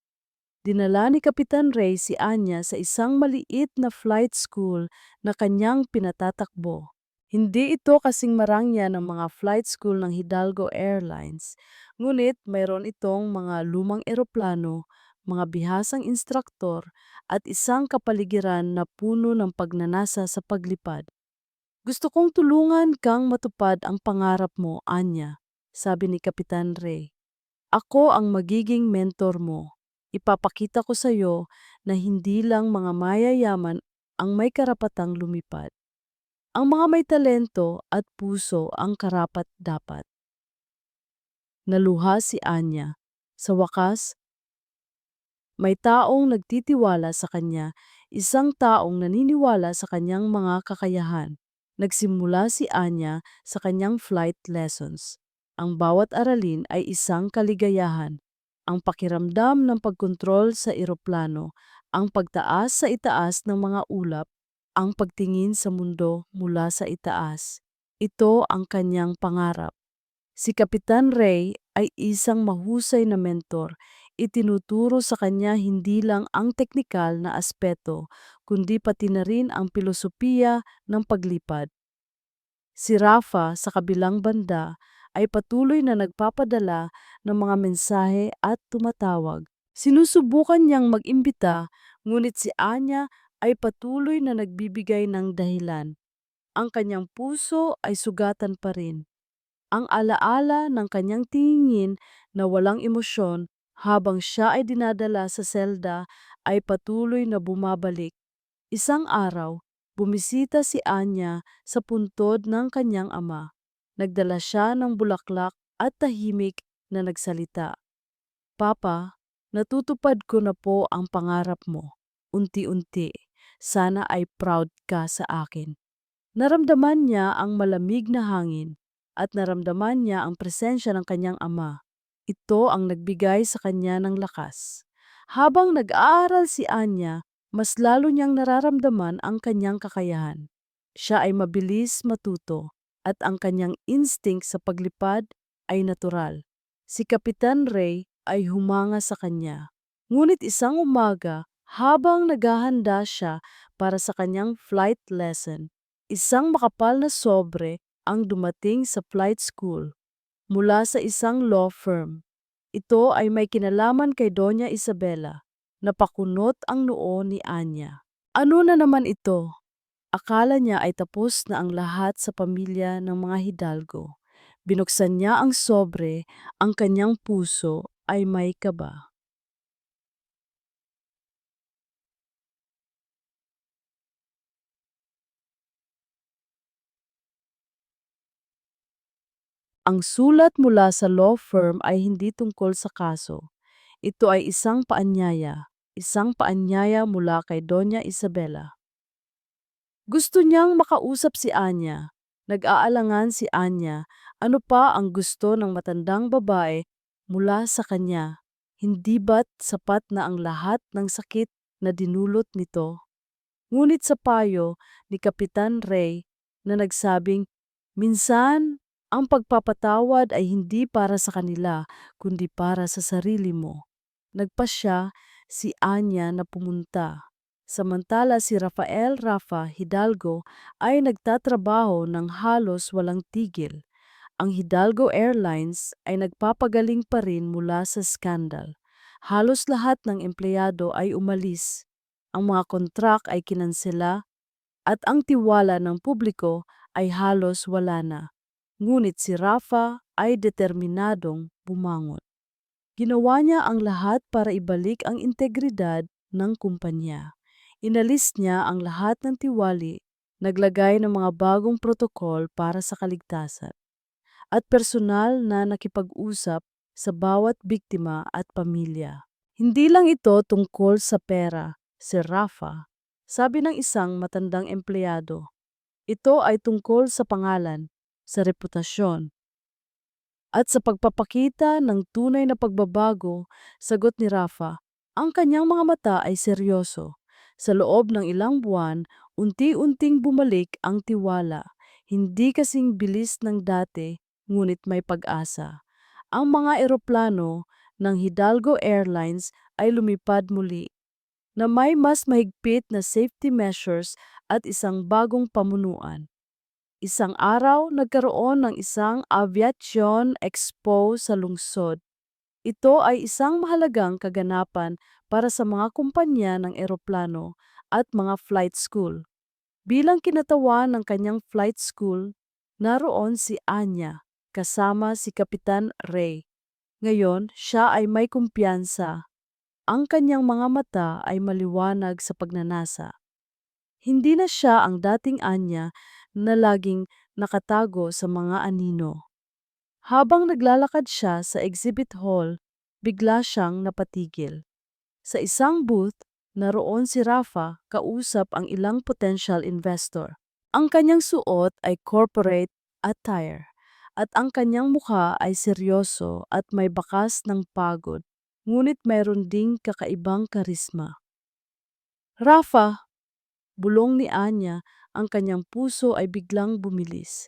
Dinala ni Kapitan Ray si Anya sa isang maliit na flight school na kanyang pinatatakbo. Hindi ito kasing marangya ng mga flight school ng Hidalgo Airlines, ngunit mayroon itong mga lumang eroplano, mga bihasang instruktor at isang kapaligiran na puno ng pagnanasa sa paglipad. Gusto kong tulungan kang matupad ang pangarap mo, Anya, sabi ni Kapitan Ray. Ako ang magiging mentor mo. Ipapakita ko sa iyo na hindi lang mga mayayaman ang may karapatang lumipad. Ang mga may talento at puso ang karapat-dapat. Naluha si Anya. Sa wakas, may taong nagtitiwala sa kanya, isang taong naniniwala sa kanyang mga kakayahan. Nagsimula si Anya sa kanyang flight lessons. Ang bawat aralin ay isang kaligayahan. Ang pakiramdam ng pagkontrol sa eroplano, ang pagtaas sa itaas ng mga ulap, ang pagtingin sa mundo mula sa itaas. Ito ang kanyang pangarap. Si Kapitan Ray ay isang mahusay na mentor. Itinuturo sa kanya hindi lang ang teknikal na aspeto, kundi pati na rin ang pilosopiya ng paglipad. Si Rafa sa kabilang banda ay patuloy na nagpapadala ng mga mensahe at tumatawag. Sinusubukan niyang mag-imbita, ngunit si Anya ay patuloy na nagbibigay ng dahilan. Ang kanyang puso ay sugatan pa rin. Ang alaala ng kanyang tingin na walang emosyon habang siya ay dinadala sa selda ay patuloy na bumabalik. Isang araw, bumisita si Anya sa puntod ng kanyang ama. Nagdala siya ng bulaklak at tahimik na nagsalita. Papa, natutupad ko na po ang pangarap mo. Unti-unti, sana ay proud ka sa akin. Naramdaman niya ang malamig na hangin at naramdaman niya ang presensya ng kanyang ama. Ito ang nagbigay sa kanya ng lakas. Habang nag-aaral si Anya, mas lalo niyang nararamdaman ang kanyang kakayahan. Siya ay mabilis matuto at ang kanyang instinct sa paglipad ay natural. Si Kapitan Ray ay humanga sa kanya. Ngunit isang umaga, habang naghahanda siya para sa kanyang flight lesson, isang makapal na sobre ang dumating sa flight school mula sa isang law firm. Ito ay may kinalaman kay Doña Isabela. Napakunot ang noo ni Anya. Ano na naman ito? Akala niya ay tapos na ang lahat sa pamilya ng mga Hidalgo. Binuksan niya ang sobre, ang kanyang puso ay may kaba. Ang sulat mula sa law firm ay hindi tungkol sa kaso. Ito ay isang paanyaya mula kay Doña Isabela. Gusto niyang makausap si Anya. Nag-aalangan si Anya, ano pa ang gusto ng matandang babae mula sa kanya? Hindi ba't sapat na ang lahat ng sakit na dinulot nito? Ngunit sa payo ni Kapitan Ray na nagsabing, minsan ang pagpapatawad ay hindi para sa kanila, kundi para sa sarili mo. Nagpasya si Anya na pumunta. Samantala si Rafa Hidalgo ay nagtatrabaho ng halos walang tigil. Ang Hidalgo Airlines ay nagpapagaling pa rin mula sa skandal. Halos lahat ng empleyado ay umalis. Ang mga kontrak ay kinansela at ang tiwala ng publiko ay halos wala na. Ngunit si Rafa ay determinadong bumangon. Ginawa niya ang lahat para ibalik ang integridad ng kumpanya. Inalis niya ang lahat ng tiwali, naglagay ng mga bagong protokol para sa kaligtasan, at personal na nakipag-usap sa bawat biktima at pamilya. Hindi lang ito tungkol sa pera, si Rafa, sabi ng isang matandang empleyado. Ito ay tungkol sa pangalan, sa reputasyon, at sa pagpapakita ng tunay na pagbabago. Sagot ni Rafa, ang kanyang mga mata ay seryoso. Sa loob ng ilang buwan, unti-unting bumalik ang tiwala. Hindi kasing bilis ng dati, ngunit may pag-asa. Ang mga eroplano ng Hidalgo Airlines ay lumipad muli, na may mas mahigpit na safety measures at isang bagong pamunuan. Isang araw, nagkaroon ng isang aviation expo sa lungsod. Ito ay isang mahalagang kaganapan para sa mga kumpanya ng eroplano at mga flight school. Bilang kinatawan ng kanyang flight school, naroon si Anya kasama si Kapitan Ray. Ngayon, siya ay may kumpiyansa. Ang kanyang mga mata ay maliwanag sa pagnanasa. Hindi na siya ang dating Anya na laging nakatago sa mga anino. Habang naglalakad siya sa exhibit hall, bigla siyang napatigil. Sa isang booth, naroon si Rafa kausap ang ilang potential investor. Ang kanyang suot ay corporate attire at ang kanyang mukha ay seryoso at may bakas ng pagod, ngunit mayroon ding kakaibang karisma. Rafa, bulong ni Anya, ang kanyang puso ay biglang bumilis.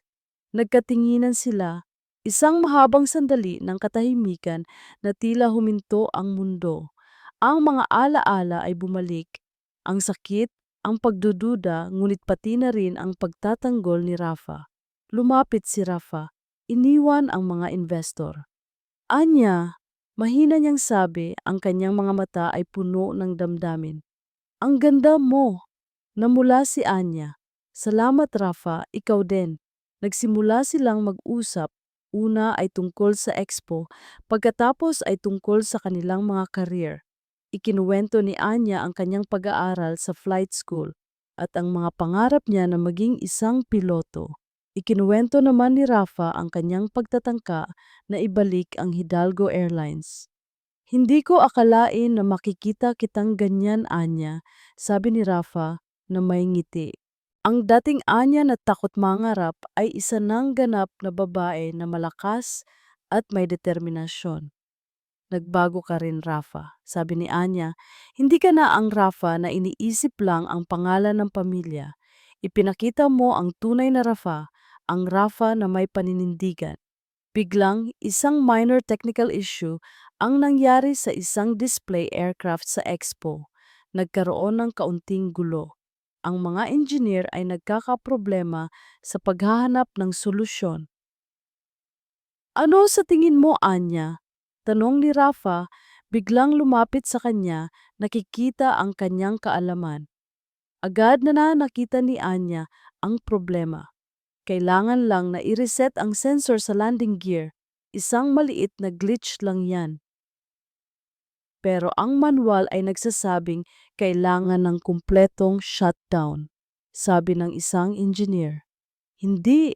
Nagkatinginan sila, isang mahabang sandali ng katahimikan na tila huminto ang mundo. Ang mga alaala ay bumalik, ang sakit, ang pagdududa, ngunit pati na rin ang pagtatanggol ni Rafa. Lumapit si Rafa, iniwan ang mga investor. Anya, mahina niyang sabi, ang kanyang mga mata ay puno ng damdamin. Ang ganda mo! Namula si Anya. Salamat Rafa, ikaw din. Nagsimula silang mag-usap. Una ay tungkol sa expo, pagkatapos ay tungkol sa kanilang mga career. Ikinuwento ni Anya ang kanyang pag-aaral sa flight school at ang mga pangarap niya na maging isang piloto. Ikinuwento naman ni Rafa ang kanyang pagtatangka na ibalik ang Hidalgo Airlines. Hindi ko akalain na makikita kitang ganyan, Anya, sabi ni Rafa na may ngiti. Ang dating Anya na takot mangarap ay isa ng ganap na babae na malakas at may determinasyon. Nagbago ka rin, Rafa, sabi ni Anya. Hindi ka na ang Rafa na iniisip lang ang pangalan ng pamilya. Ipinakita mo ang tunay na Rafa, ang Rafa na may paninindigan. Biglang, isang minor technical issue ang nangyari sa isang display aircraft sa expo. Nagkaroon ng kaunting gulo. Ang mga engineer ay nagkakaproblema sa paghahanap ng solusyon. Ano sa tingin mo, Anya? Tanong ni Rafa, biglang lumapit sa kanya, nakikita ang kanyang kaalaman. Agad na nakita ni Anya ang problema. Kailangan lang na i-reset ang sensor sa landing gear. Isang maliit na glitch lang yan. Pero ang manual ay nagsasabing kailangan ng kumpletong shutdown, sabi ng isang engineer. Hindi,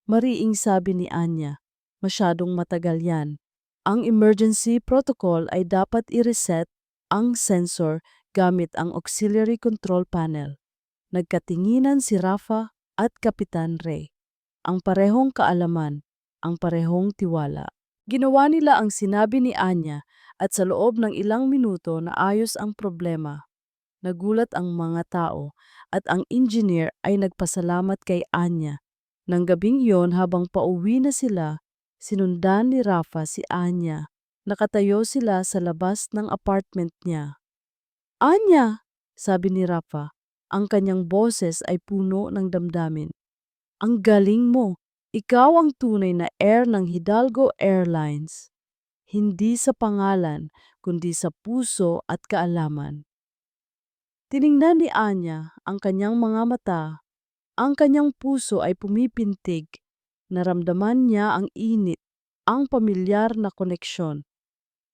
mariing sabi ni Anya. Masyadong matagal yan. Ang emergency protocol ay dapat i-reset ang sensor gamit ang auxiliary control panel. Nagkatinginan si Rafa at Kapitan Ray. Ang parehong kaalaman, ang parehong tiwala. Ginawa nila ang sinabi ni Anya at sa loob ng ilang minuto naayos ang problema. Nagulat ang mga tao at ang engineer ay nagpasalamat kay Anya. Nang gabing iyon habang pauwi na sila, sinundan ni Rafa si Anya. Nakatayo sila sa labas ng apartment niya. Anya! Sabi ni Rafa, ang kanyang boses ay puno ng damdamin. Ang galing mo! Ikaw ang tunay na heir ng Hidalgo Airlines. Hindi sa pangalan, kundi sa puso at kaalaman. Tiningnan ni Anya ang kanyang mga mata. Ang kanyang puso ay pumipintig. Naramdaman niya ang init, ang pamilyar na koneksyon.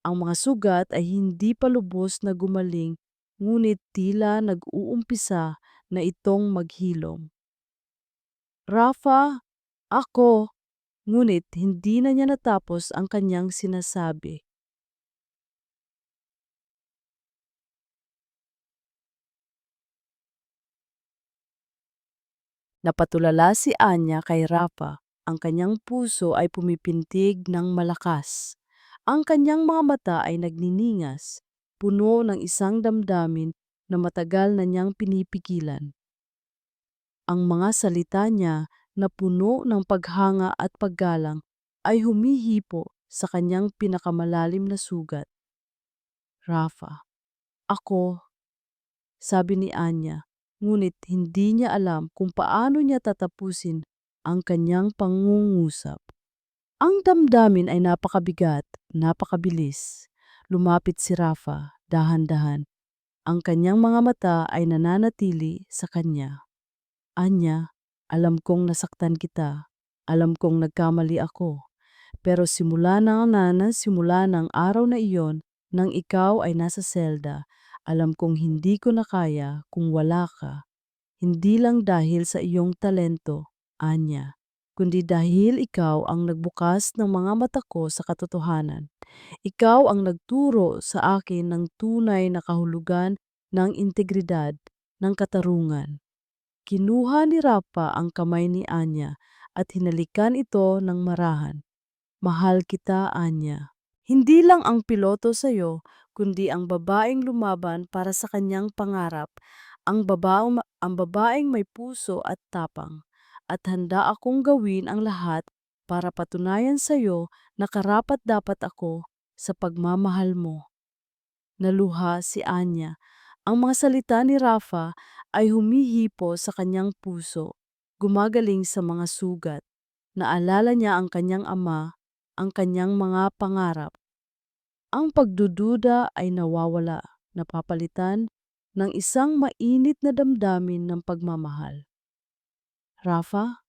Ang mga sugat ay hindi pa lubos na gumaling, ngunit tila nag-uumpisa na itong maghilom. Rafa, ako, ngunit hindi na niya natapos ang kanyang sinasabi. Napatulala si Anya kay Rafa. Ang kanyang puso ay pumipintig ng malakas. Ang kanyang mga mata ay nagniningas, puno ng isang damdamin na matagal na niyang pinipigilan. Ang mga salita niya na puno ng paghanga at paggalang ay humihipo sa kanyang pinakamalalim na sugat. Rafa, ako, sabi ni Anya, ngunit hindi niya alam kung paano niya tatapusin ang kanyang pangungusap. Ang damdamin ay napakabigat, napakabilis. Lumapit si Rafa, dahan-dahan. Ang kanyang mga mata ay nananatili sa kanya. Anya, alam kong nasaktan kita. Alam kong nagkamali ako. Pero simula ng araw na iyon, nang ikaw ay nasa selda, alam kong hindi ko na kaya kung wala ka. Hindi lang dahil sa iyong talento, Anya, kundi dahil ikaw ang nagbukas ng mga mata ko sa katotohanan. Ikaw ang nagturo sa akin ng tunay na kahulugan ng integridad, ng katarungan. Kinuha ni Rafa ang kamay ni Anya at hinalikan ito ng marahan. Mahal kita, Anya. Hindi lang ang piloto sa'yo, kundi ang babaeng lumaban para sa kanyang pangarap, ang babaeng may puso at tapang. At handa akong gawin ang lahat para patunayan sa'yo na karapat-dapat ako sa pagmamahal mo. Naluha si Anya. Ang mga salita ni Rafa ay humihipo sa kanyang puso, gumagaling sa mga sugat. Naalala niya ang kanyang ama, ang kanyang mga pangarap. Ang pagdududa ay nawawala, napapalitan ng isang mainit na damdamin ng pagmamahal. Rafa,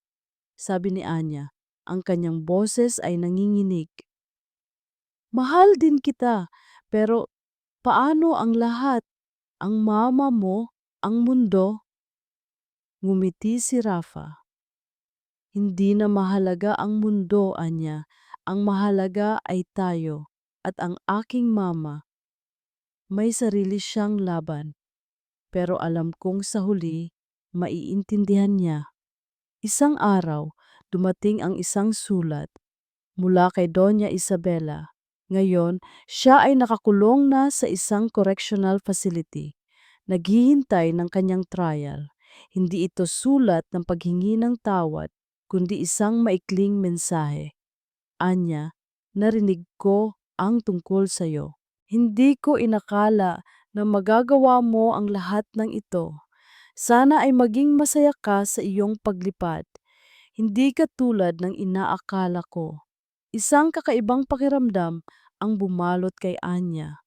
sabi ni Anya, ang kanyang boses ay nanginginig. Mahal din kita, pero paano ang lahat? Ang mama mo, ang mundo? Ngumiti si Rafa. Hindi na mahalaga ang mundo, Anya. Ang mahalaga ay tayo at ang aking mama. May sarili siyang laban, pero alam kong sa huli, maiintindihan niya. Isang araw, dumating ang isang sulat mula kay Doña Isabela. Ngayon, siya ay nakakulong na sa isang correctional facility. Naghihintay ng kanyang trial. Hindi ito sulat ng paghingi ng tawad, kundi isang maikling mensahe. Anya, narinig ko ang tungkol sa iyo. Hindi ko inakala na magagawa mo ang lahat ng ito. Sana ay maging masaya ka sa iyong paglipad. Hindi ka tulad ng inaakala ko. Isang kakaibang pakiramdam ang bumalot kay Anya.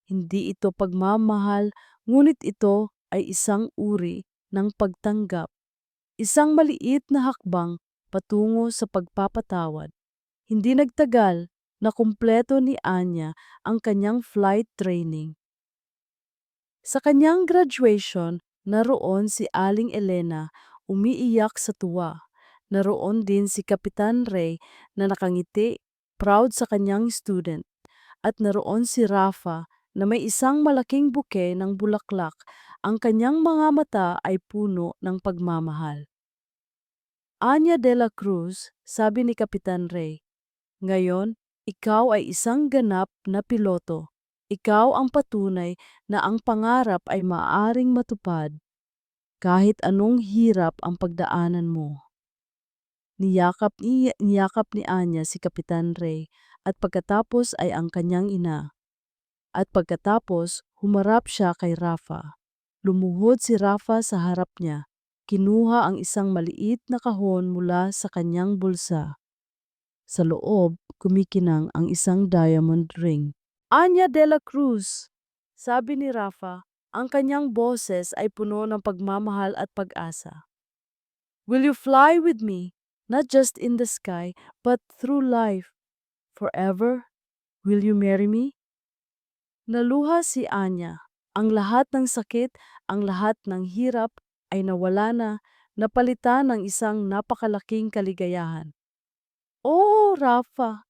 Hindi ito pagmamahal, ngunit ito ay isang uri ng pagtanggap. Isang maliit na hakbang patungo sa pagpapatawad. Hindi nagtagal na kumpleto ni Anya ang kanyang flight training. Sa kanyang graduation, naroon si Aling Elena umiiyak sa tuwa. Naroon din si Kapitan Ray na nakangiti, proud sa kanyang student. At naroon si Rafa na may isang malaking buke ng bulaklak. Ang kanyang mga mata ay puno ng pagmamahal. Anya de la Cruz, sabi ni Kapitan Ray, ngayon, ikaw ay isang ganap na piloto. Ikaw ang patunay na ang pangarap ay maaring matupad kahit anong hirap ang pagdaanan mo. Niyakap ni Anya si Kapitan Ray at pagkatapos ay ang kanyang ina. At pagkatapos, humarap siya kay Rafa. Lumuhod si Rafa sa harap niya. Kinuha ang isang maliit na kahon mula sa kanyang bulsa. Sa loob, kumikinang ang isang diamond ring. Anya de la Cruz, sabi ni Rafa, ang kanyang boses ay puno ng pagmamahal at pag-asa. Will you fly with me, not just in the sky, but through life? Forever? Will you marry me? Naluha si Anya. Ang lahat ng sakit, ang lahat ng hirap ay nawala na, napalitan ng isang napakalaking kaligayahan. Oo, Rafa.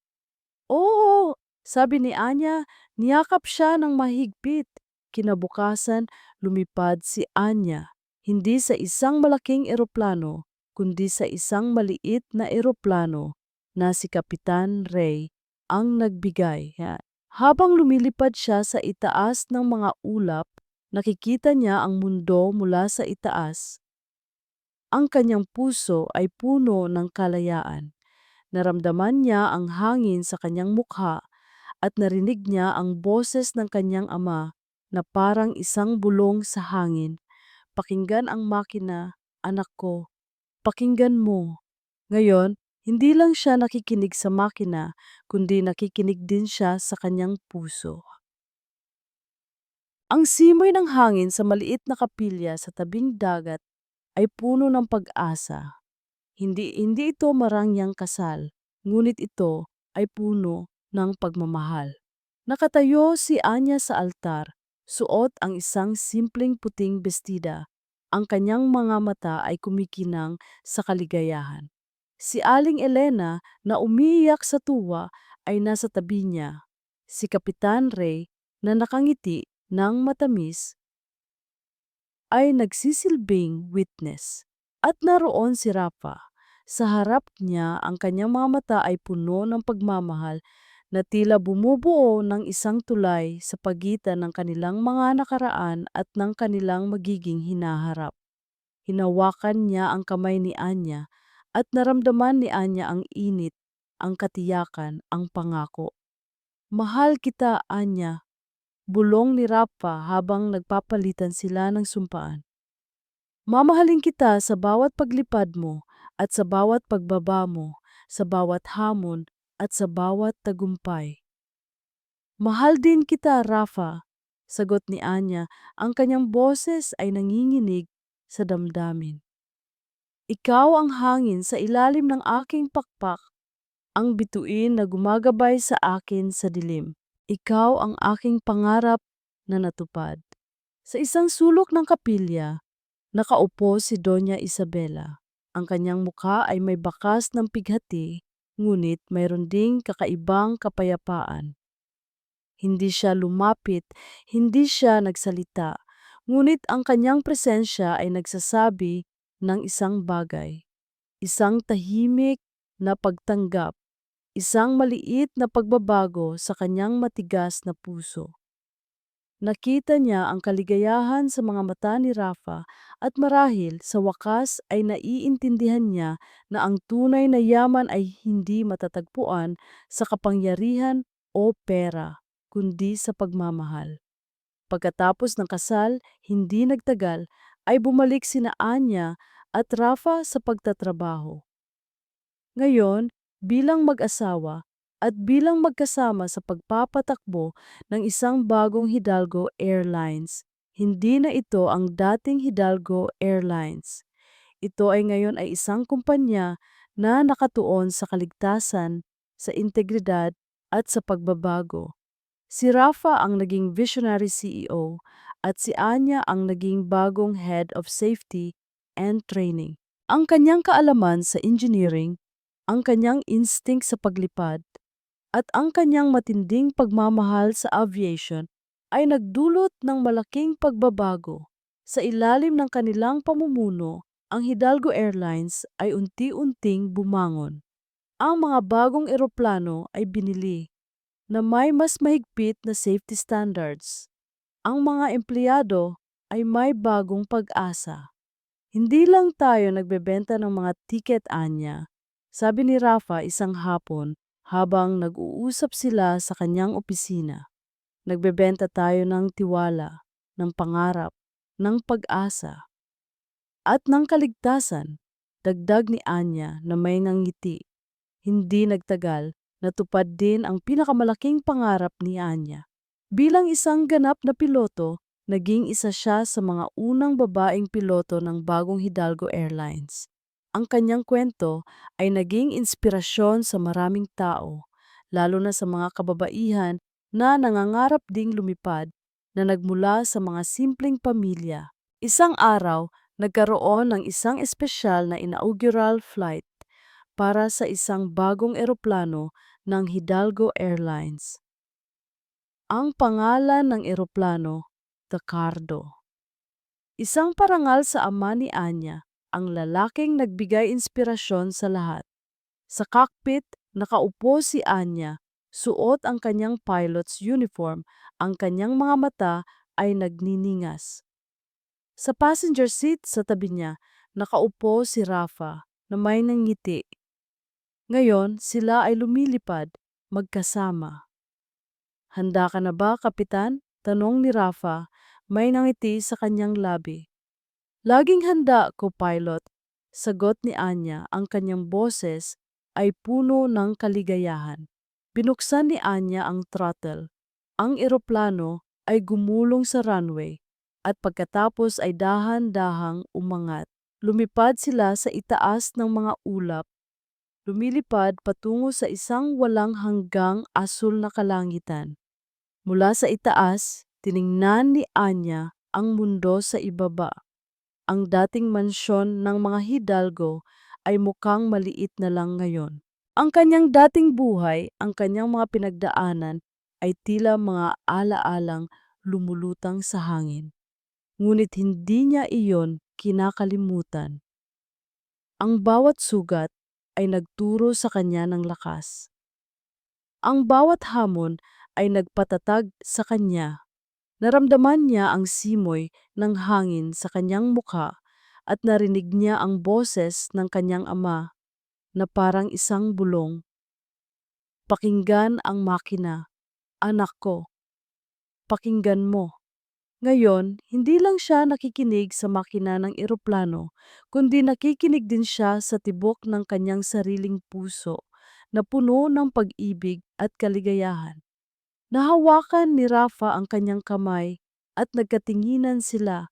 Oo, sabi ni Anya, niyakap siya ng mahigpit. Kinabukasan, lumipad si Anya, hindi sa isang malaking eroplano, kundi sa isang maliit na eroplano na si Kapitan Ray ang nagbigay. Yan. Habang lumilipad siya sa itaas ng mga ulap, nakikita niya ang mundo mula sa itaas. Ang kanyang puso ay puno ng kalayaan. Naramdaman niya ang hangin sa kanyang mukha at narinig niya ang boses ng kanyang ama na parang isang bulong sa hangin. Pakinggan ang makina, anak ko. Pakinggan mo. Ngayon, hindi lang siya nakikinig sa makina, kundi nakikinig din siya sa kanyang puso. Ang simoy ng hangin sa maliit na kapilya sa tabing dagat ay puno ng pag-asa. Hindi ito marangyang kasal, ngunit ito ay puno ng pagmamahal. Nakatayo si Anya sa altar, suot ang isang simpleng puting bestida. Ang kanyang mga mata ay kumikinang sa kaligayahan. Si Aling Elena na umiiyak sa tuwa ay nasa tabi niya. Si Kapitan Ray na nakangiti ng matamis ay nagsisilbing witness. At naroon si Rafa. Sa harap niya, ang kanyang mga mata ay puno ng pagmamahal na tila bumubuo ng isang tulay sa pagitan ng kanilang mga nakaraan at ng kanilang magiging hinaharap. Hinawakan niya ang kamay ni Anya at naramdaman ni Anya ang init, ang katiyakan, ang pangako. Mahal kita, Anya, bulong ni Rafa habang nagpapalitan sila ng sumpaan. Mamahalin kita sa bawat paglipad mo at sa bawat pagbaba mo, sa bawat hamon at sa bawat tagumpay. Mahal din kita, Rafa, sagot ni Anya, ang kanyang boses ay nanginginig sa damdamin. Ikaw ang hangin sa ilalim ng aking pakpak, ang bituin na gumagabay sa akin sa dilim. Ikaw ang aking pangarap na natupad. Sa isang sulok ng kapilya, nakaupo si Doña Isabela. Ang kanyang mukha ay may bakas ng pighati, ngunit mayroon ding kakaibang kapayapaan. Hindi siya lumapit, hindi siya nagsalita, ngunit ang kanyang presensya ay nagsasabi ng isang bagay. Isang tahimik na pagtanggap, isang maliit na pagbabago sa kanyang matigas na puso. Nakita niya ang kaligayahan sa mga mata ni Rafa at marahil sa wakas ay naiintindihan niya na ang tunay na yaman ay hindi matatagpuan sa kapangyarihan o pera, kundi sa pagmamahal. Pagkatapos ng kasal, hindi nagtagal, ay bumalik sina Anya at Rafa sa pagtatrabaho. Ngayon, bilang mag-asawa at bilang magkasama sa pagpapatakbo ng isang bagong Hidalgo Airlines, hindi na ito ang dating Hidalgo Airlines. Ito ay ngayon ay isang kumpanya na nakatuon sa kaligtasan, sa integridad at sa pagbabago. Si Rafa ang naging visionary CEO at si Anya ang naging bagong head of safety and training. Ang kanyang kaalaman sa engineering, ang kanyang instinct sa paglipad, at ang kanyang matinding pagmamahal sa aviation ay nagdulot ng malaking pagbabago. Sa ilalim ng kanilang pamumuno, ang Hidalgo Airlines ay unti-unting bumangon. Ang mga bagong eroplano ay binili na may mas mahigpit na safety standards. Ang mga empleyado ay may bagong pag-asa. Hindi lang tayo nagbebenta ng mga tiket, Anya, sabi ni Rafa isang hapon habang nag-uusap sila sa kanyang opisina. Nagbebenta tayo ng tiwala, ng pangarap, ng pag-asa, at ng kaligtasan. Dagdag ni Anya na may nangiti. Hindi nagtagal, natupad din ang pinakamalaking pangarap ni Anya. Bilang isang ganap na piloto, naging isa siya sa mga unang babaeng piloto ng bagong Hidalgo Airlines. Ang kanyang kwento ay naging inspirasyon sa maraming tao, lalo na sa mga kababaihan na nangangarap ding lumipad na nagmula sa mga simpleng pamilya. Isang araw, nagkaroon ng isang espesyal na inaugural flight para sa isang bagong eroplano ng Hidalgo Airlines. Ang pangalan ng eroplano, Tacardo. Isang parangal sa ama ni Anya, ang lalaking nagbigay inspirasyon sa lahat. Sa cockpit, nakaupo si Anya, suot ang kanyang pilot's uniform, ang kanyang mga mata ay nagniningas. Sa passenger seat sa tabi niya, nakaupo si Rafa na may nangiti. Ngayon, sila ay lumilipad, magkasama. Handa ka na ba, Kapitan? Tanong ni Rafa, may nangiti sa kanyang labi. Laging handa, co-pilot. Sagot ni Anya, ang kanyang boses ay puno ng kaligayahan. Binuksan ni Anya ang throttle. Ang eroplano ay gumulong sa runway at pagkatapos ay dahan-dahang umangat. Lumipad sila sa itaas ng mga ulap. Lumilipad patungo sa isang walang hanggang asul na kalangitan. Mula sa itaas, tiningnan ni Anya ang mundo sa ibaba. Ang dating mansyon ng mga Hidalgo ay mukhang maliit na lang ngayon. Ang kanyang dating buhay, ang kanyang mga pinagdaanan ay tila mga alaalang lumulutang sa hangin. Ngunit hindi niya iyon kinakalimutan. Ang bawat sugat ay nagturo sa kanya ng lakas. Ang bawat hamon ay nagpatatag sa kanya. Naramdaman niya ang simoy ng hangin sa kanyang mukha at narinig niya ang boses ng kanyang ama na parang isang bulong. Pakinggan ang makina, anak ko. Pakinggan mo. Ngayon, hindi lang siya nakikinig sa makina ng eroplano, kundi nakikinig din siya sa tibok ng kanyang sariling puso na puno ng pag-ibig at kaligayahan. Nahawakan ni Rafa ang kanyang kamay at nagkatinginan sila.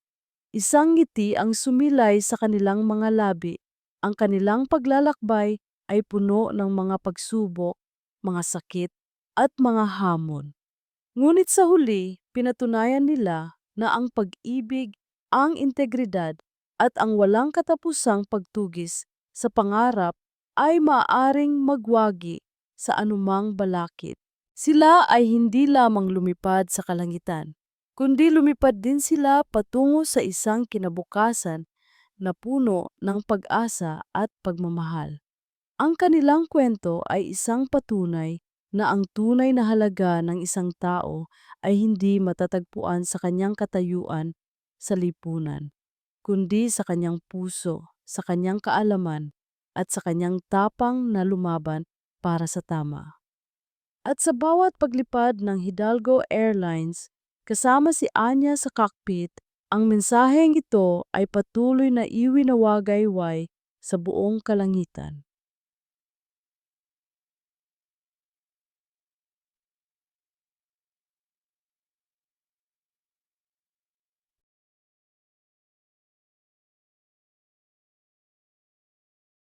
Isang ngiti ang sumilay sa kanilang mga labi. Ang kanilang paglalakbay ay puno ng mga pagsubok, mga sakit, at mga hamon. Ngunit sa huli, pinatunayan nila na ang pag-ibig, ang integridad, at ang walang katapusang pagtugis sa pangarap ay maaaring magwagi sa anumang balakid. Sila ay hindi lamang lumipad sa kalangitan, kundi lumipad din sila patungo sa isang kinabukasan na puno ng pag-asa at pagmamahal. Ang kanilang kwento ay isang patunay na ang tunay na halaga ng isang tao ay hindi matatagpuan sa kanyang katayuan sa lipunan, kundi sa kanyang puso, sa kanyang kaalaman, at sa kanyang tapang na lumaban para sa tama. At sa bawat paglipad ng Hidalgo Airlines, kasama si Anya sa cockpit, ang mensaheng ito ay patuloy na iwinawagayway sa buong kalangitan.